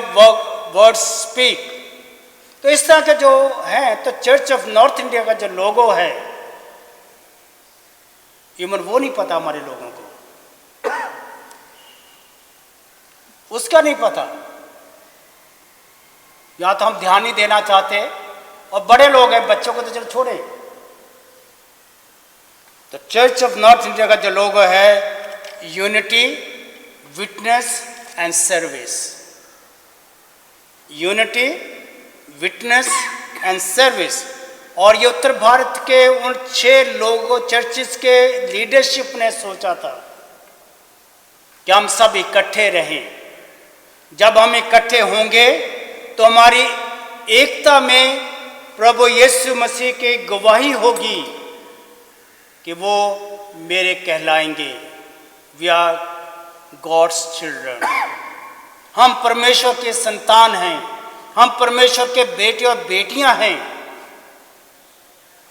word speak. तो इस तरह के जो है, तो चर्च ऑफ नॉर्थ इंडिया का जो लोगो है, इवन वो नहीं पता हमारे लोगों को, उसका नहीं पता, या तो हम ध्यान नहीं देना चाहते, और बड़े लोग हैं, बच्चों को तो चलो छोड़े। तो चर्च ऑफ नॉर्थ इंडिया का जो लोगो है, unity, witness and service. Unity, witness and service. और ये उत्तर भारत के उन 6 लोगों, चर्चिस के लीडरशिप ने सोचा था कि हम सब इकट्ठे रहें। जब हम इकट्ठे होंगे तो हमारी एकता में प्रभु यीशु मसीह की गवाही होगी कि वो मेरे कहलाएंगे, वी आर गॉड्स चिल्ड्रन। हम परमेश्वर के संतान हैं, हम परमेश्वर के बेटे और बेटियां हैं।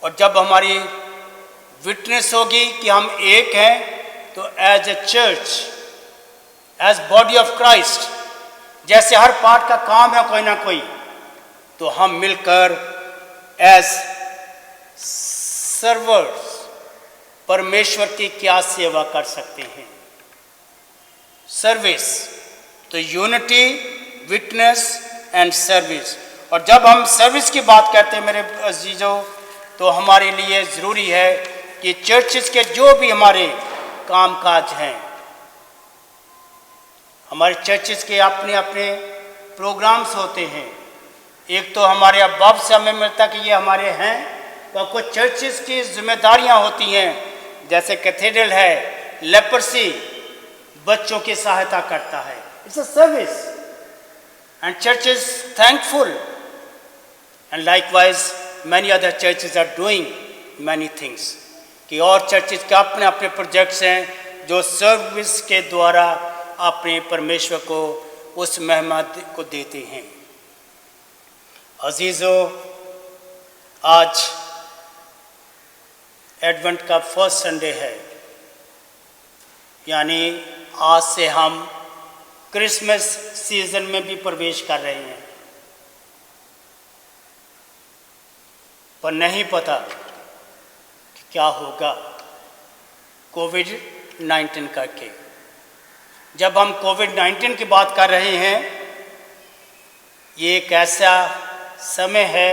और जब हमारी विटनेस होगी कि हम एक हैं, तो as a church, as body of Christ, जैसे हर पार्ट का काम है कोई ना कोई, तो हम मिलकर एज सर्वर्स परमेश्वर की क्या सेवा कर सकते हैं। सर्विस, तो यूनिटी, विटनेस एंड सर्विस। और जब हम सर्विस की बात करते हैं मेरे अजीजों, तो हमारे लिए ज़रूरी है कि चर्चिस के जो भी हमारे कामकाज हैं, हमारे चर्चिस के अपने अपने प्रोग्राम्स होते हैं। एक तो हमारे अब्बाब से हमें मिलता कि ये हमारे हैं, और कुछ चर्चिस की जिम्मेदारियां होती हैं, जैसे कैथेड्रल है, लेपर्सी, बच्चों की सहायता करता है। It's a service and church is thankful, and likewise many other churches are doing many things, कि और चर्चेज के अपने अपने प्रोजेक्ट्स हैं जो सर्विस के द्वारा अपने परमेश्वर को उस महिमा को देते हैं। अजीज़ों, आज एडवेंट का फर्स्ट संडे है, यानी आज से हम क्रिसमस सीजन में भी प्रवेश कर रहे हैं, पर नहीं पता कि क्या होगा कोविड-19 करके। जब हम कोविड-19 की बात कर रहे हैं, ये एक ऐसा समय है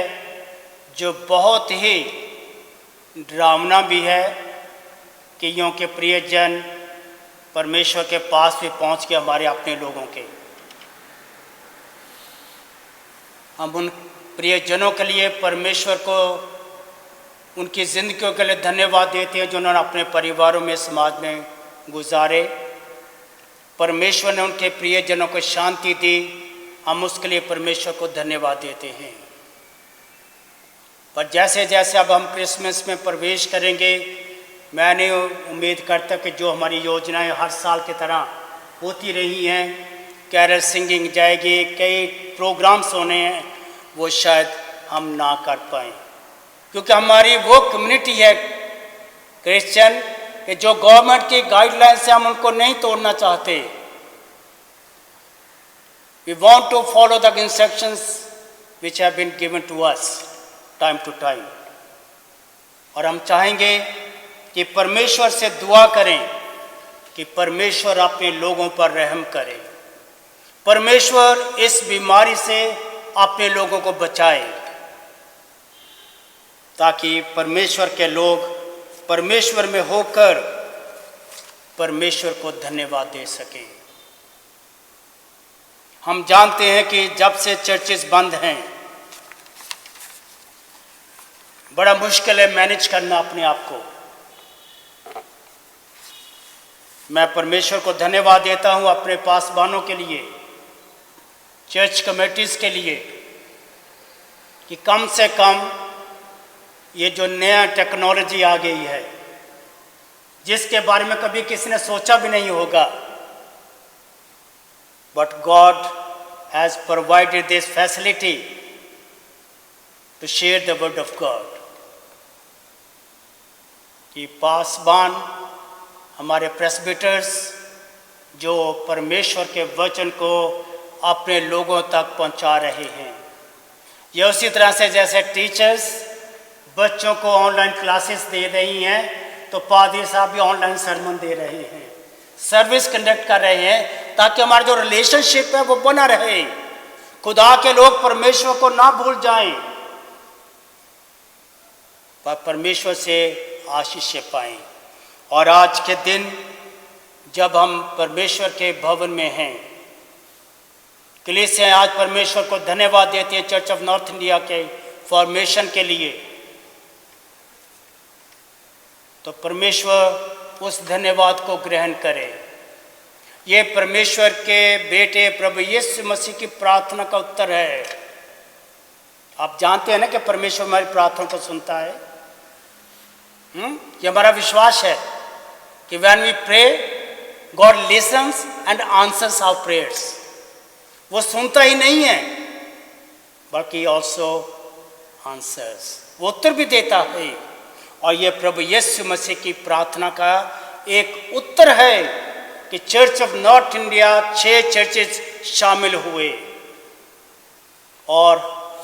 जो बहुत ही डरावना भी है, कि यों के प्रियजन परमेश्वर के पास भी पहुंच के हमारे अपने लोगों के, हम उन प्रियजनों के लिए परमेश्वर को उनकी ज़िंदगियों के लिए धन्यवाद देते हैं, जिन्होंने अपने परिवारों में, समाज में गुजारे। परमेश्वर ने उनके प्रियजनों को शांति दी, हम उसके लिए परमेश्वर को धन्यवाद देते हैं। पर जैसे जैसे अब हम क्रिसमस में प्रवेश करेंगे, मैंने उम्मीद करता कि जो हमारी योजनाएं हर साल की तरह होती रही हैं, कैरल सिंगिंग जाएगी, कई प्रोग्राम्स होने हैं, वो शायद हम ना कर पाएँ। क्योंकि हमारी वो कम्युनिटी है क्रिश्चियन कि जो गवर्नमेंट की गाइडलाइंस है हम उनको नहीं तोड़ना चाहते। We want to follow the instructions which have been given to us time to time. और हम चाहेंगे कि परमेश्वर से दुआ करें कि परमेश्वर अपने लोगों पर रहम करे, परमेश्वर इस बीमारी से अपने लोगों को बचाए, ताकि परमेश्वर के लोग परमेश्वर में होकर परमेश्वर को धन्यवाद दे सकें। हम जानते हैं कि जब से चर्चेस बंद हैं बड़ा मुश्किल है मैनेज करना अपने आप को। मैं परमेश्वर को धन्यवाद देता हूं अपने पासबानों के लिए, चर्च कमेटीज के लिए, कि कम से कम ये जो नया टेक्नोलॉजी आ गई है जिसके बारे में कभी किसी ने सोचा भी नहीं होगा, but God has provided this facility to share the word of God. कि पासबान हमारे प्रेस्बिटर्स जो परमेश्वर के वचन को अपने लोगों तक पहुंचा रहे हैं, ये उसी तरह से जैसे टीचर्स बच्चों को ऑनलाइन क्लासेस दे रही हैं तो पादरी साहब भी ऑनलाइन सरमन दे रहे हैं, सर्विस कंडक्ट कर रहे हैं, ताकि हमारा जो रिलेशनशिप है वो बना रहे, खुदा के लोग परमेश्वर को ना भूल जाएं पर परमेश्वर से आशीष पाएं। और आज के दिन जब हम परमेश्वर के भवन में हैं, कलीसिया आज परमेश्वर को धन्यवाद देते हैं चर्च ऑफ नॉर्थ इंडिया के फॉर्मेशन के लिए, तो परमेश्वर उस धन्यवाद को ग्रहण करे। ये परमेश्वर के बेटे प्रभु यीशु मसीह की प्रार्थना का उत्तर है। आप जानते हैं ना कि परमेश्वर हमारी प्रार्थना को सुनता है। ये हमारा विश्वास है कि when we pray, God listens and answers our prayers. वो सुनता ही नहीं है बल्कि also answers, वो उत्तर भी देता है। और ये प्रभु यीशु मसीह की प्रार्थना का एक उत्तर है कि church of north India 6 churches शामिल हुए। और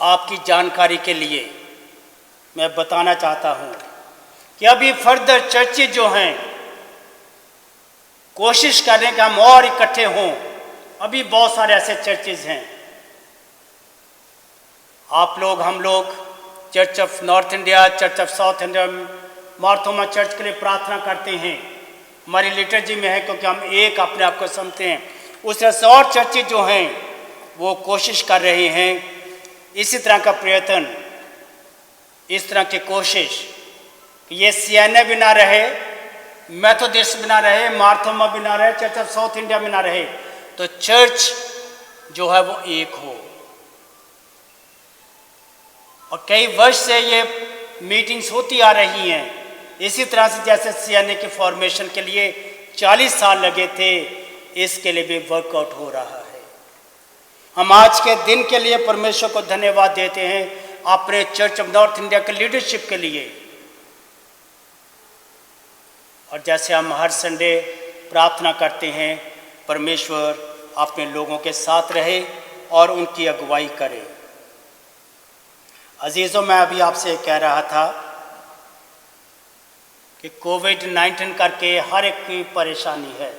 आपकी जानकारी के लिए मैं बताना चाहता हूँ कि अभी फर्दर चर्चेज जो हैं कोशिश करें कि हम और इकट्ठे हों। अभी बहुत सारे ऐसे चर्चेज हैं। आप लोग, हम लोग church of north India, church of south India, Marthoma church के लिए प्रार्थना करते हैं, हमारी लिटर्जी में है, क्योंकि हम एक अपने आप को समझते हैं। उस तरह से और चर्चेज जो हैं वो कोशिश कर रहे हैं इसी तरह का प्रयत्न, इस तरह की कोशिश कि ये सीएनए भी ना रहे, मेथोडिस्ट भी ना रहे, मार्थोमा भी ना रहे, चर्च ऑफ साउथ इंडिया भी ना रहे, तो चर्च जो है वो एक हो। और कई वर्ष से ये मीटिंग्स होती आ रही हैं। इसी तरह से जैसे सीएनए के फॉर्मेशन के लिए 40 साल लगे थे, इसके लिए भी वर्कआउट हो रहा है। हम आज के दिन के लिए परमेश्वर को धन्यवाद देते हैं अपने चर्च ऑफ नॉर्थ इंडिया के लीडरशिप के लिए। और जैसे हम हर संडे प्रार्थना करते हैं, परमेश्वर अपने लोगों के साथ रहे और उनकी अगुवाई करे। अजीज़ों, मैं अभी आपसे कह रहा था कि कोविड-19 करके हर एक की परेशानी है।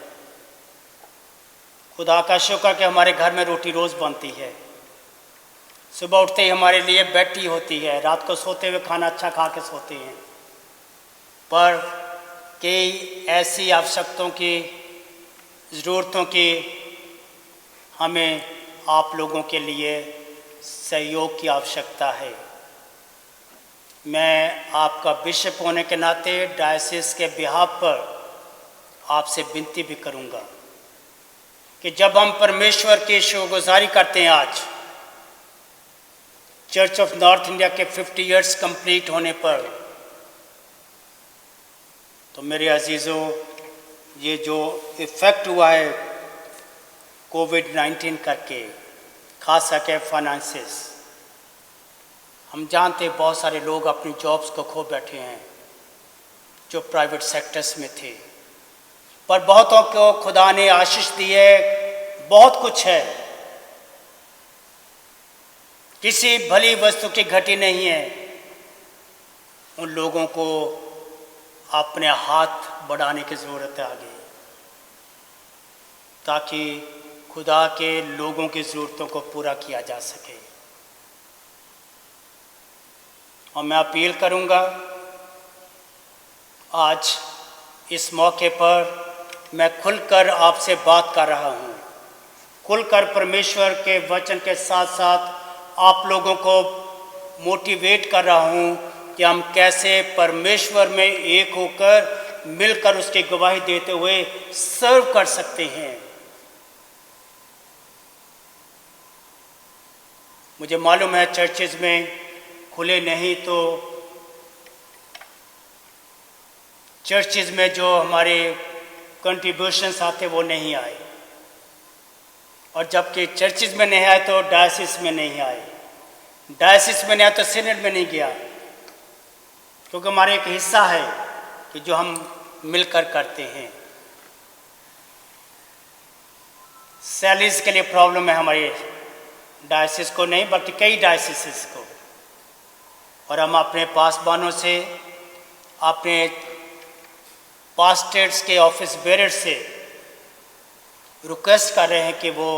खुदा का शुक्र कि हमारे घर में रोटी रोज़ बनती है, सुबह उठते ही हमारे लिए बेड टी होती है, रात को सोते हुए खाना अच्छा खा के सोते हैं। पर कई ऐसी आवश्यकताओं की, ज़रूरतों की हमें आप लोगों के लिए सहयोग की आवश्यकता है। मैं आपका बिशप होने के नाते डायसिस के बिहाफ पर आपसे विनती भी करूंगा कि जब हम परमेश्वर की शुक्रगुजारी करते हैं, आज चर्च ऑफ नॉर्थ इंडिया के 50 इयर्स कंप्लीट होने पर, तो मेरे अजीज़ों, ये जो इफ़ेक्ट हुआ है कोविड-19 करके, खास करके फाइनेंसेस, हम जानते हैं बहुत सारे लोग अपनी जॉब्स को खो बैठे हैं जो प्राइवेट सेक्टर्स में थे, पर बहुतों को खुदा ने आशीष दी है, बहुत कुछ है, किसी भली वस्तु की घटी नहीं है। उन लोगों को अपने हाथ बढ़ाने की ज़रूरत है आगे, ताकि खुदा के लोगों की ज़रूरतों को पूरा किया जा सके। और मैं अपील करूंगा, आज इस मौके पर मैं खुलकर आपसे बात कर रहा हूं, खुलकर परमेश्वर के वचन के साथ साथ आप लोगों को मोटिवेट कर रहा हूं कि हम कैसे परमेश्वर में एक होकर मिलकर उसकी गवाही देते हुए सर्व कर सकते हैं। मुझे मालूम है चर्चेज में खुले नहीं तो चर्चेज में जो हमारे कंट्रीब्यूशंस आते वो नहीं आए, और जबकि चर्चेज में नहीं आए तो डायसिस में नहीं आए, डायसिस में नहीं आए तो सीनेट में नहीं गया, क्योंकि हमारा एक हिस्सा है कि जो हम मिलकर करते हैं। सैलरीज के लिए प्रॉब्लम है हमारे डायसिस को नहीं बल्कि कई डायसिस को, और हम अपने पासबानों से, अपने पास्टर्स के ऑफिस बेरर से रिक्वेस्ट कर रहे हैं कि वो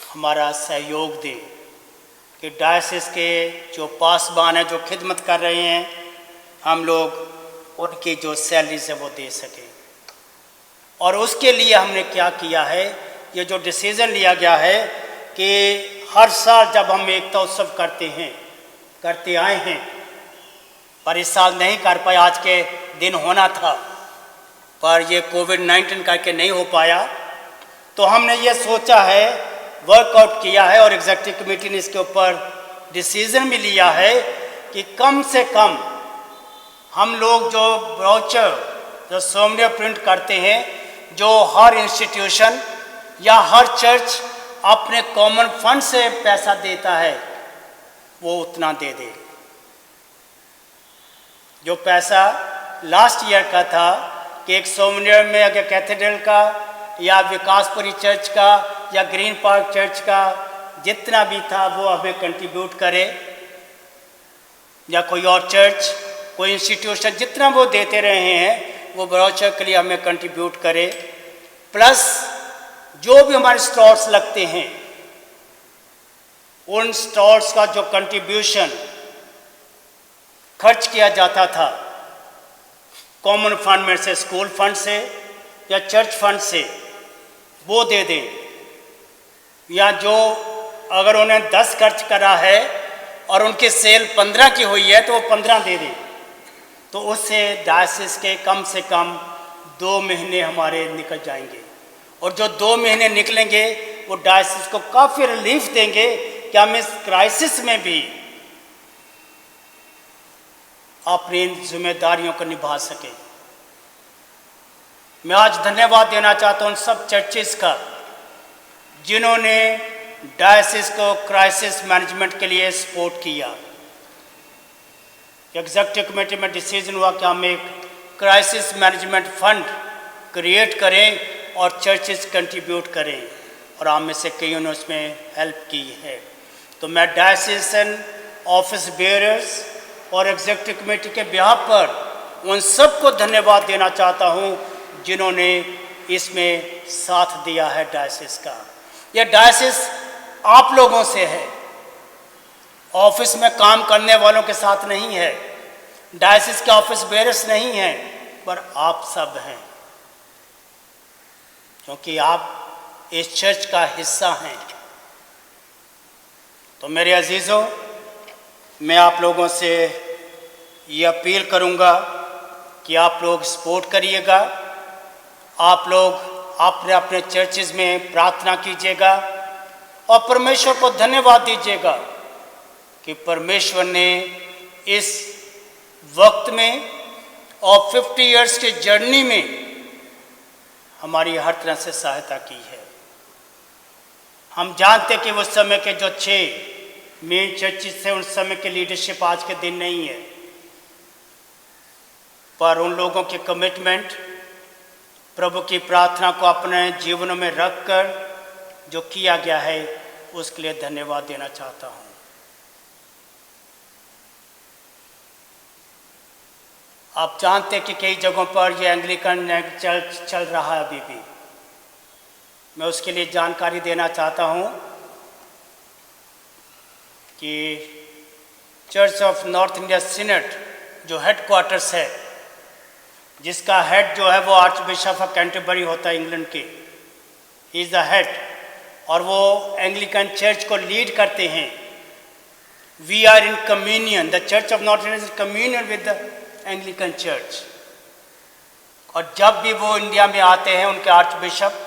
हमारा सहयोग दें कि डायसिस के जो पासबान हैं, जो खिदमत कर रहे हैं, हम लोग उनकी जो सैलरीज है वो दे सकें। और उसके लिए हमने क्या किया है, ये जो डिसीज़न लिया गया है कि हर साल जब हम एकता उत्सव करते आए हैं, पर इस साल नहीं कर पाए, आज के दिन होना था पर ये कोविड-19 करके नहीं हो पाया, तो हमने ये सोचा है, वर्कआउट किया है और एग्जीक्यूटिव कमेटी ने इसके ऊपर डिसीजन भी लिया है कि कम से कम हम लोग जो ब्राउचर, जो सोमनिया प्रिंट करते हैं, जो हर इंस्टीट्यूशन या हर चर्च अपने कॉमन फंड से पैसा देता है, वो उतना दे दे। जो पैसा लास्ट ईयर का था कि एक सोमनियर में अगर कैथेड्रल का या विकासपुरी चर्च का या ग्रीन पार्क चर्च का जितना भी था वो हमें कंट्रीब्यूट करे, या कोई और चर्च, कोई इंस्टीट्यूशन जितना वो देते रहे हैं वो ब्राउचर के लिए हमें कंट्रीब्यूट करे, प्लस जो भी हमारे स्टॉल्स लगते हैं उन स्टॉल्स का जो कंट्रीब्यूशन खर्च किया जाता था कॉमन फंड में से, स्कूल फंड से या चर्च फंड से, वो दे दें। या जो अगर उन्हें 10 खर्च करा है और उनकी सेल 15 की हुई है तो वो 15 दे दें, तो उससे डायसिस के कम से कम 2 महीने हमारे निकल जाएंगे, और जो 2 महीने निकलेंगे वो डायसिस को काफ़ी रिलीफ देंगे कि हम इस क्राइसिस में भी अपनी जिम्मेदारियों को निभा सकें। मैं आज धन्यवाद देना चाहता हूं उन सब चर्चेस का जिन्होंने डायसिस को क्राइसिस मैनेजमेंट के लिए सपोर्ट किया। एग्जीक्यूटिव कमेटी में डिसीजन हुआ कि हम एक क्राइसिस मैनेजमेंट फंड क्रिएट करें और चर्चेस कंट्रीब्यूट करें, और हम में से कईयों ने उसमें हेल्प की है। तो मैं डायसिसन ऑफिस बेयरर्स और एग्जीक्यूटिव कमेटी के बिहाफ पर उन सबको धन्यवाद देना चाहता हूं जिन्होंने इसमें साथ दिया है डायसिस का। यह डायसिस आप लोगों से है, ऑफिस में काम करने वालों के साथ नहीं है, डायसिस के ऑफिस बेयरर्स नहीं हैं, पर आप सब हैं, क्योंकि आप इस चर्च का हिस्सा हैं। तो मेरे अजीज़ों, मैं आप लोगों से ये अपील करूंगा कि आप लोग सपोर्ट करिएगा, आप लोग अपने अपने चर्चेज में प्रार्थना कीजिएगा और परमेश्वर को धन्यवाद दीजिएगा कि परमेश्वर ने इस वक्त में और 50 इयर्स की जर्नी में हमारी हर तरह से सहायता की है। हम जानते कि उस समय के जो 6 मेन चर्चिस से उस समय की लीडरशिप आज के दिन नहीं है, पर उन लोगों के कमिटमेंट, प्रभु की प्रार्थना को अपने जीवनों में रखकर जो किया गया है उसके लिए धन्यवाद देना चाहता हूँ। आप जानते हैं कि कई जगहों पर ये एंग्लिकन चल रहा है अभी भी। मैं उसके लिए जानकारी देना चाहता हूँ कि church of north India Senate जो हेडक्वार्टर्स है, जिसका हेड जो है वो आर्च बिशप ऑफ कैंटरबरी होता है इंग्लैंड के, ही इज़ द हेड, और वो एंग्लिकन चर्च को लीड करते हैं। We are in communion, the church of north India is communion with the Anglican church. और जब भी वो इंडिया में आते हैं उनके archbishop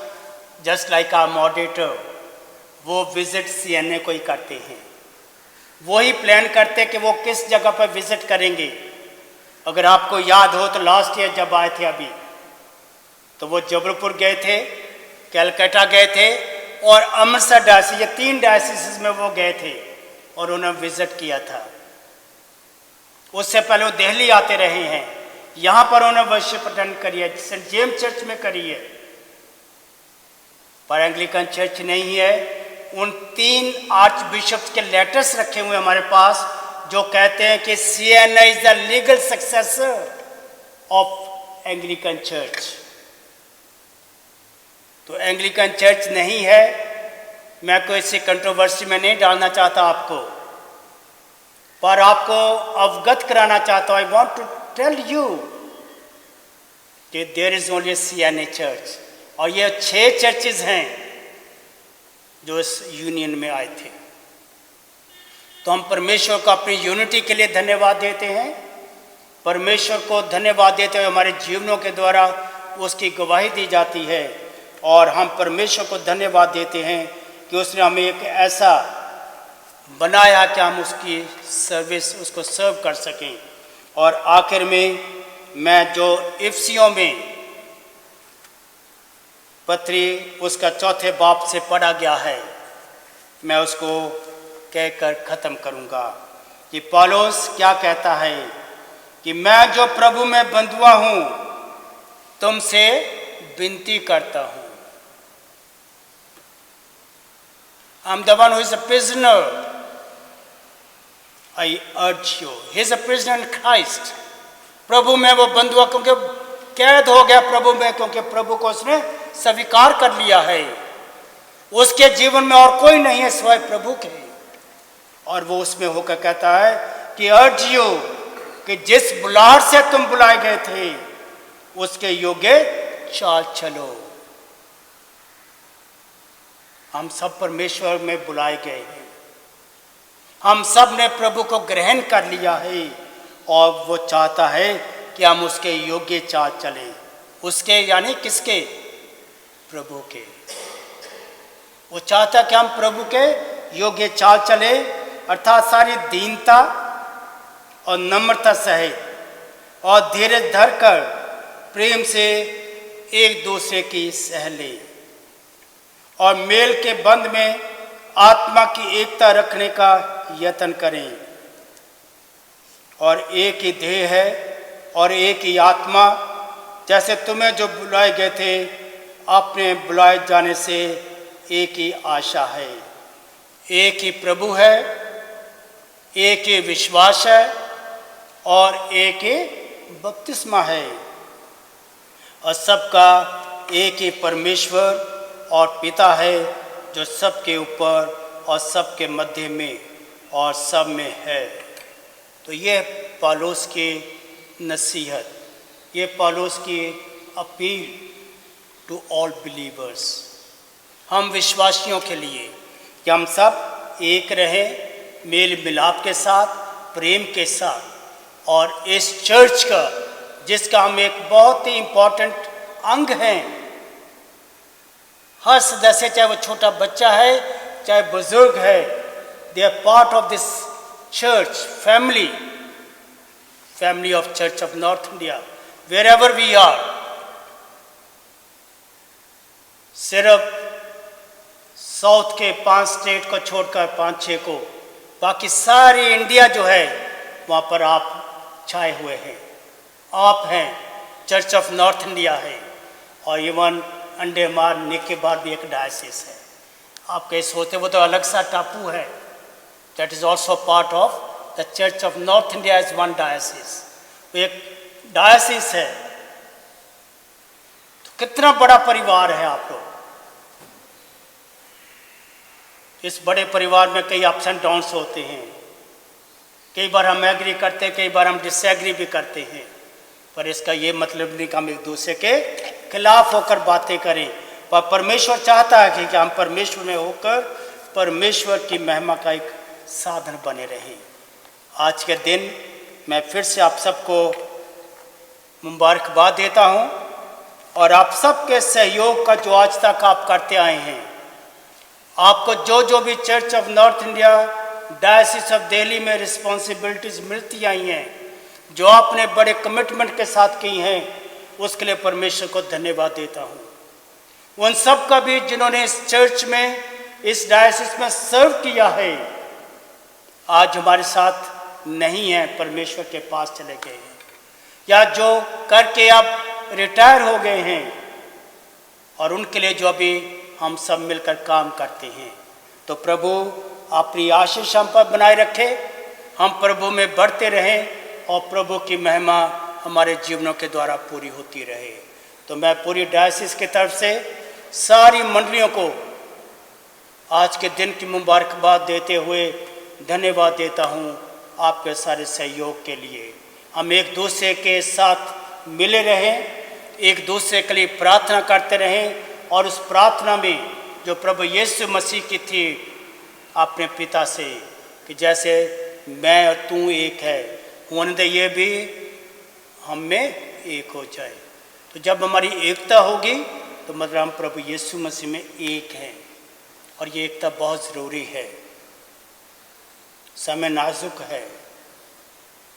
just like our moderator, वो विजिट CNA को ही करते हैं। वो ही प्लान करते हैं कि वो किस जगह पर विजिट करेंगे। अगर आपको याद हो तो लास्ट ईयर जब आए थे अभी, तो वो जबलपुर गए थे, कलकत्ता गए थे और अमृतसर डायसिस, ये 3 डायसिस में वो गए थे और उन्होंने विजिट किया था। उससे पहले वो दिल्ली आते रहे हैं, यहाँ पर उन्होंने वर्शिप अटेंड करी है, सेंट जेम्स चर्च में करी है, पर एंग्लिकन चर्च नहीं है। उन 3 आर्च बिशप्स के लेटर्स रखे हुए हमारे पास जो कहते हैं कि CNA is the legal successor of Anglican church. तो एंग्लिकन चर्च नहीं है। मैं कोई ऐसी कंट्रोवर्सी में नहीं डालना चाहता आपको, पर आपको अवगत कराना चाहता हूँ। I want to tell you कि there is only CNA church, और ये 6 चर्चेज हैं जो इस यूनियन में आए थे। तो हम परमेश्वर को अपनी यूनिटी के लिए धन्यवाद देते हैं। परमेश्वर को धन्यवाद देते हुए हमारे जीवनों के द्वारा उसकी गवाही दी जाती है, और हम परमेश्वर को धन्यवाद देते हैं कि उसने हमें एक ऐसा बनाया कि हम उसकी सर्विस, उसको सर्व कर सकें। और आखिर में मैं जो इफिसियों में पत्री उसका 4 बाब से पढ़ा गया है, मैं उसको कहकर ख़त्म करूँगा कि पौलुस क्या कहता है कि मैं जो प्रभु में बंधुआ हूँ तुमसे विनती करता हूँ। I'm the one who is a prisoner. I urge you. He is a prisoner in Christ. प्रभु में वो बंधुआ, क्योंकि कैद हो गया प्रभु में, क्योंकि प्रभु को उसने स्वीकार कर लिया है। उसके जीवन में और कोई नहीं है सिवाय प्रभु के, और वो उसमें होकर कहता है कि अर्ज यू कि जिस बुलाहट से तुम बुलाए गए थे उसके योग्य चाल चलो। हम सब परमेश्वर में बुलाए गए हैं, हम सब ने प्रभु को ग्रहण कर लिया है, और वो चाहता है कि हम उसके योग्य चाल चलें। उसके यानी किसके? प्रभु के। वो चाहता कि हम प्रभु के योग्य चाल चले, अर्थात सारी दीनता और नम्रता सहित और धीरज धरकर प्रेम से एक दूसरे की सह ले, और मेल के बंध में आत्मा की एकता रखने का यत्न करें। और एक ही देह है और एक ही आत्मा, जैसे तुम्हें जो बुलाए गए थे अपने बुलाए जाने से एक ही आशा है। एक ही प्रभु है, एक ही विश्वास है और एक ही बपतिस्मा है, और सबका एक ही परमेश्वर और पिता है जो सबके ऊपर और सबके मध्य में और सब में है। तो ये पौलुस की नसीहत, ये पौलुस की अपील टू ऑल बिलीवर्स, हम विश्वासियों के लिए कि हम सब एक रहें, मेल मिलाप के साथ, प्रेम के साथ, और इस चर्च का जिसका हम एक बहुत ही इम्पोर्टेंट अंग हैं। हर सदस्य, चाहे वो छोटा बच्चा है चाहे बुजुर्ग है, they are part of this church family of Church of North India, wherever we are। सिर्फ साउथ के 5 स्टेट को छोड़कर 5-6 को बाकी सारी इंडिया जो है वहाँ पर आप छाए हुए हैं। आप हैं, चर्च ऑफ नॉर्थ इंडिया है, और इवन अंडमान निकोबार भी एक डायसिस है। आप कहीं सोचते वो तो अलग सा टापू है। That is also part of the church of north India is one diocese. वो एक डायसिस है। तो कितना बड़ा परिवार है आप लोग। इस बड़े परिवार में कई अप्स एंड डाउन्स होते हैं। कई बार हम एग्री करते हैं, कई बार हम डिसएग्री भी करते हैं, पर इसका ये मतलब नहीं कि हम एक दूसरे के खिलाफ होकर बातें करें। पर परमेश्वर चाहता है कि हम परमेश्वर में होकर परमेश्वर की महिमा का एक साधन बने रहें। आज के दिन मैं फिर से आप सबको मुबारकबाद देता हूं, और आप सबके सहयोग का जो आज तक आप करते आए हैं, आपको जो जो भी church of north India diocese of Delhi में रिस्पॉन्सिबिलिटीज मिलती आई हैं, जो आपने बड़े कमिटमेंट के साथ की हैं, उसके लिए परमेश्वर को धन्यवाद देता हूं। उन सब का भी जिन्होंने इस चर्च में, इस डायसिस में सर्व किया है, आज हमारे साथ नहीं है, परमेश्वर के पास चले गए हैं, या जो करके अब रिटायर हो गए हैं, और उनके लिए जो अभी हम सब मिलकर काम करते हैं। तो प्रभु अपनी आशीष हम पर बनाए रखे, हम प्रभु में बढ़ते रहें, और प्रभु की महिमा हमारे जीवनों के द्वारा पूरी होती रहे। तो मैं पूरी डायसिस की तरफ से सारी मंडलियों को आज के दिन की मुबारकबाद देते हुए धन्यवाद देता हूँ आपके सारे सहयोग के लिए। हम एक दूसरे के साथ मिले रहें, एक दूसरे के लिए प्रार्थना करते रहें, और उस प्रार्थना में जो प्रभु यीशु मसीह की थी अपने पिता से, कि जैसे मैं और तू एक है, होने दे ये भी हम में एक हो जाए। तो जब हमारी एकता होगी तो मतलब हम प्रभु यीशु मसीह में एक हैं, और ये एकता बहुत ज़रूरी है। समय नाजुक है,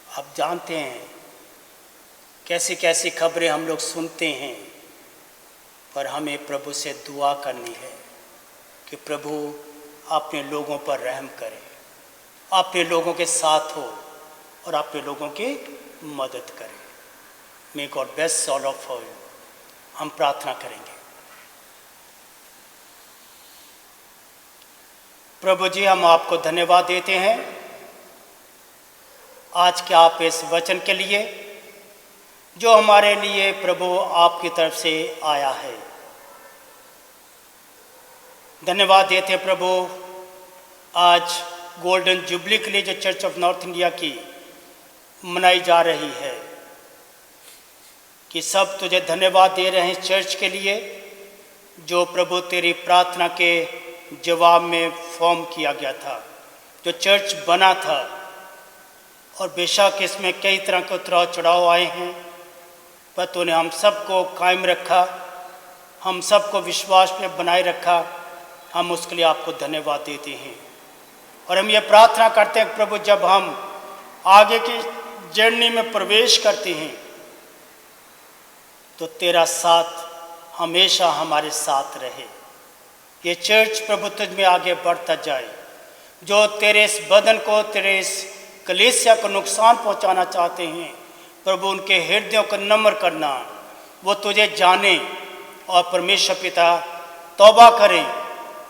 आप जानते हैं कैसी कैसी खबरें हम लोग सुनते हैं, पर हमें प्रभु से दुआ करनी है कि प्रभु अपने लोगों पर रहम करे, अपने लोगों के साथ हो, और अपने लोगों की मदद करे। May God bless all of you. हम प्रार्थना करेंगे। प्रभु जी, हम आपको धन्यवाद देते हैं आज के आप इस वचन के लिए, जो हमारे लिए प्रभु आपकी तरफ से आया है। धन्यवाद देते हैं प्रभु, आज गोल्डन जुबली के लिए जो चर्च ऑफ नॉर्थ इंडिया की मनाई जा रही है, कि सब तुझे धन्यवाद दे रहे हैं चर्च के लिए, जो प्रभु तेरी प्रार्थना के जवाब में फॉर्म किया गया था, जो चर्च बना था। और बेशक इसमें कई तरह के उतराव चढ़ाव आए हैं, पर तूने हम सबको कायम रखा, हम सबको विश्वास में बनाए रखा। हम उसके लिए आपको धन्यवाद देते हैं, और हम ये प्रार्थना करते हैं प्रभु, जब हम आगे की जर्नी में प्रवेश करते हैं तो तेरा साथ हमेशा हमारे साथ रहे। ये चर्च प्रभु तुझ में आगे बढ़ता जाए। जो तेरे इस बदन को, तेरे इस कलीसिया को नुकसान पहुंचाना चाहते हैं, प्रभु उनके हृदयों को नम्र करना, वो तुझे जाने, और परमेश्वर पिता तौबा करें,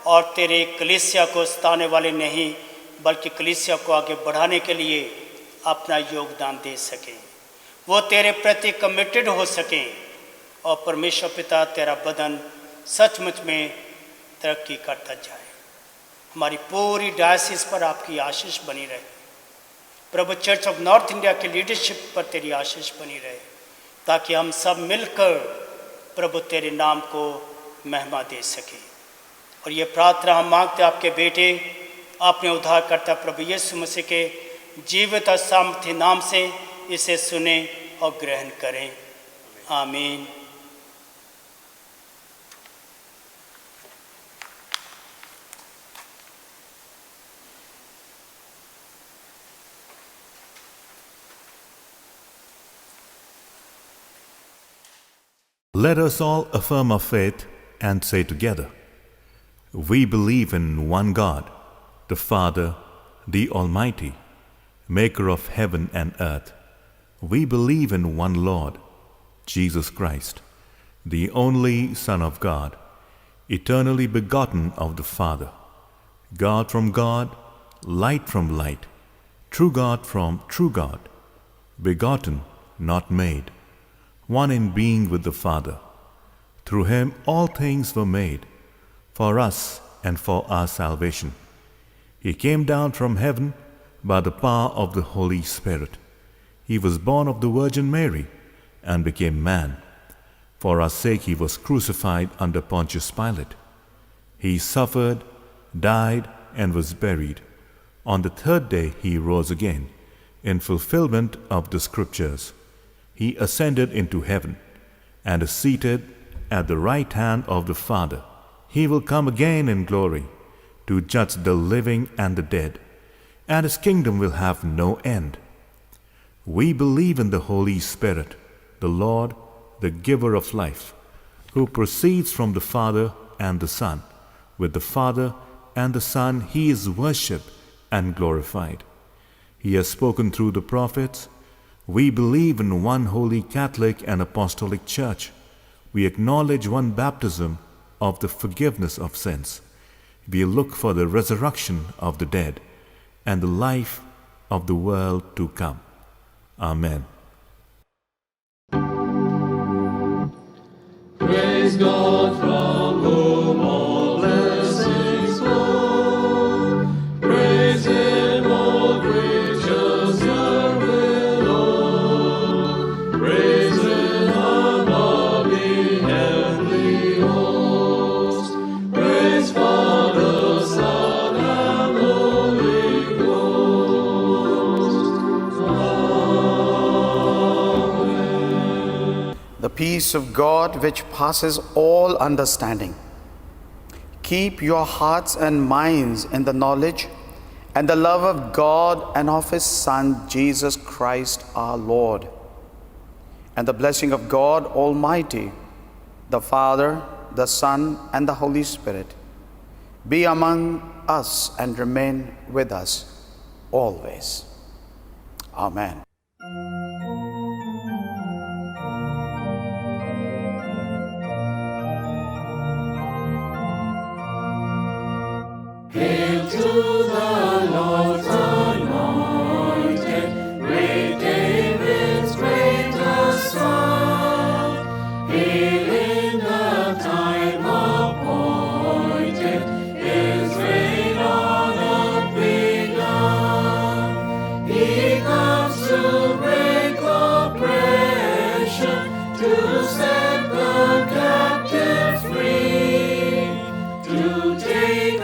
और तेरे कलीसिया को सताने वाले नहीं बल्कि कलीसिया को आगे बढ़ाने के लिए अपना योगदान दे सकें। वो तेरे प्रति कमिटेड हो सकें, और परमेश्वर पिता तेरा बदन सचमुच में तरक्की करता जाए। हमारी पूरी डायसिस पर आपकी आशीष बनी रहे प्रभु। चर्च ऑफ नॉर्थ इंडिया की लीडरशिप पर तेरी आशीष बनी रहे, ताकि हम सब मिलकर प्रभु तेरे नाम को महिमा दे सकें। और ये प्रार्थना हम मांगते आपके बेटे, आपने उद्धारकर्ता प्रभु यीशु मसीह के जीवित और सामर्थ्य नाम से इसे सुने और ग्रहण करें। आमीन। Let us all affirm our faith and say together, we believe in one God, the Father, the Almighty, maker of heaven and earth. We believe in one Lord, Jesus Christ, the only Son of God, eternally begotten of the Father, God from God, light from light, true God from true God, begotten, not made, one in being with the Father. Through him all things were made, for us and for our salvation. He came down from heaven by the power of the Holy Spirit. He was born of the Virgin Mary and became man. For our sake he was crucified under Pontius Pilate. He suffered, died, and was buried. On the third day he rose again, in fulfillment of the Scriptures. He ascended into heaven and is seated at the right hand of the Father. He will come again in glory to judge the living and the dead, and his kingdom will have no end. We believe in the Holy Spirit, the Lord, the giver of life, who proceeds from the Father and the Son. With the Father and the Son he is worshipped and glorified. He has spoken through the prophets. We believe in one holy Catholic and Apostolic Church. We acknowledge one baptism of the forgiveness of sins. We look for the resurrection of the dead and the life of the world to come. Amen. Praise God from whom all blessings flow. Praise him, all creatures here below. Praise him above the heavenly host. Praise Father, Son, and Holy Ghost. Amen. The peace of God, which passes all understanding, keep your hearts and minds in the knowledge and the love of God and of his Son, Jesus Christ our Lord. And the blessing of God Almighty, the Father, the Son, and the Holy Spirit be among us and remain with us always. Amen. Hail to the Lord's anointed, great David's greatest son. Hail in the time appointed, his reign on earth begun. He comes to break oppression, to set the captives free, to take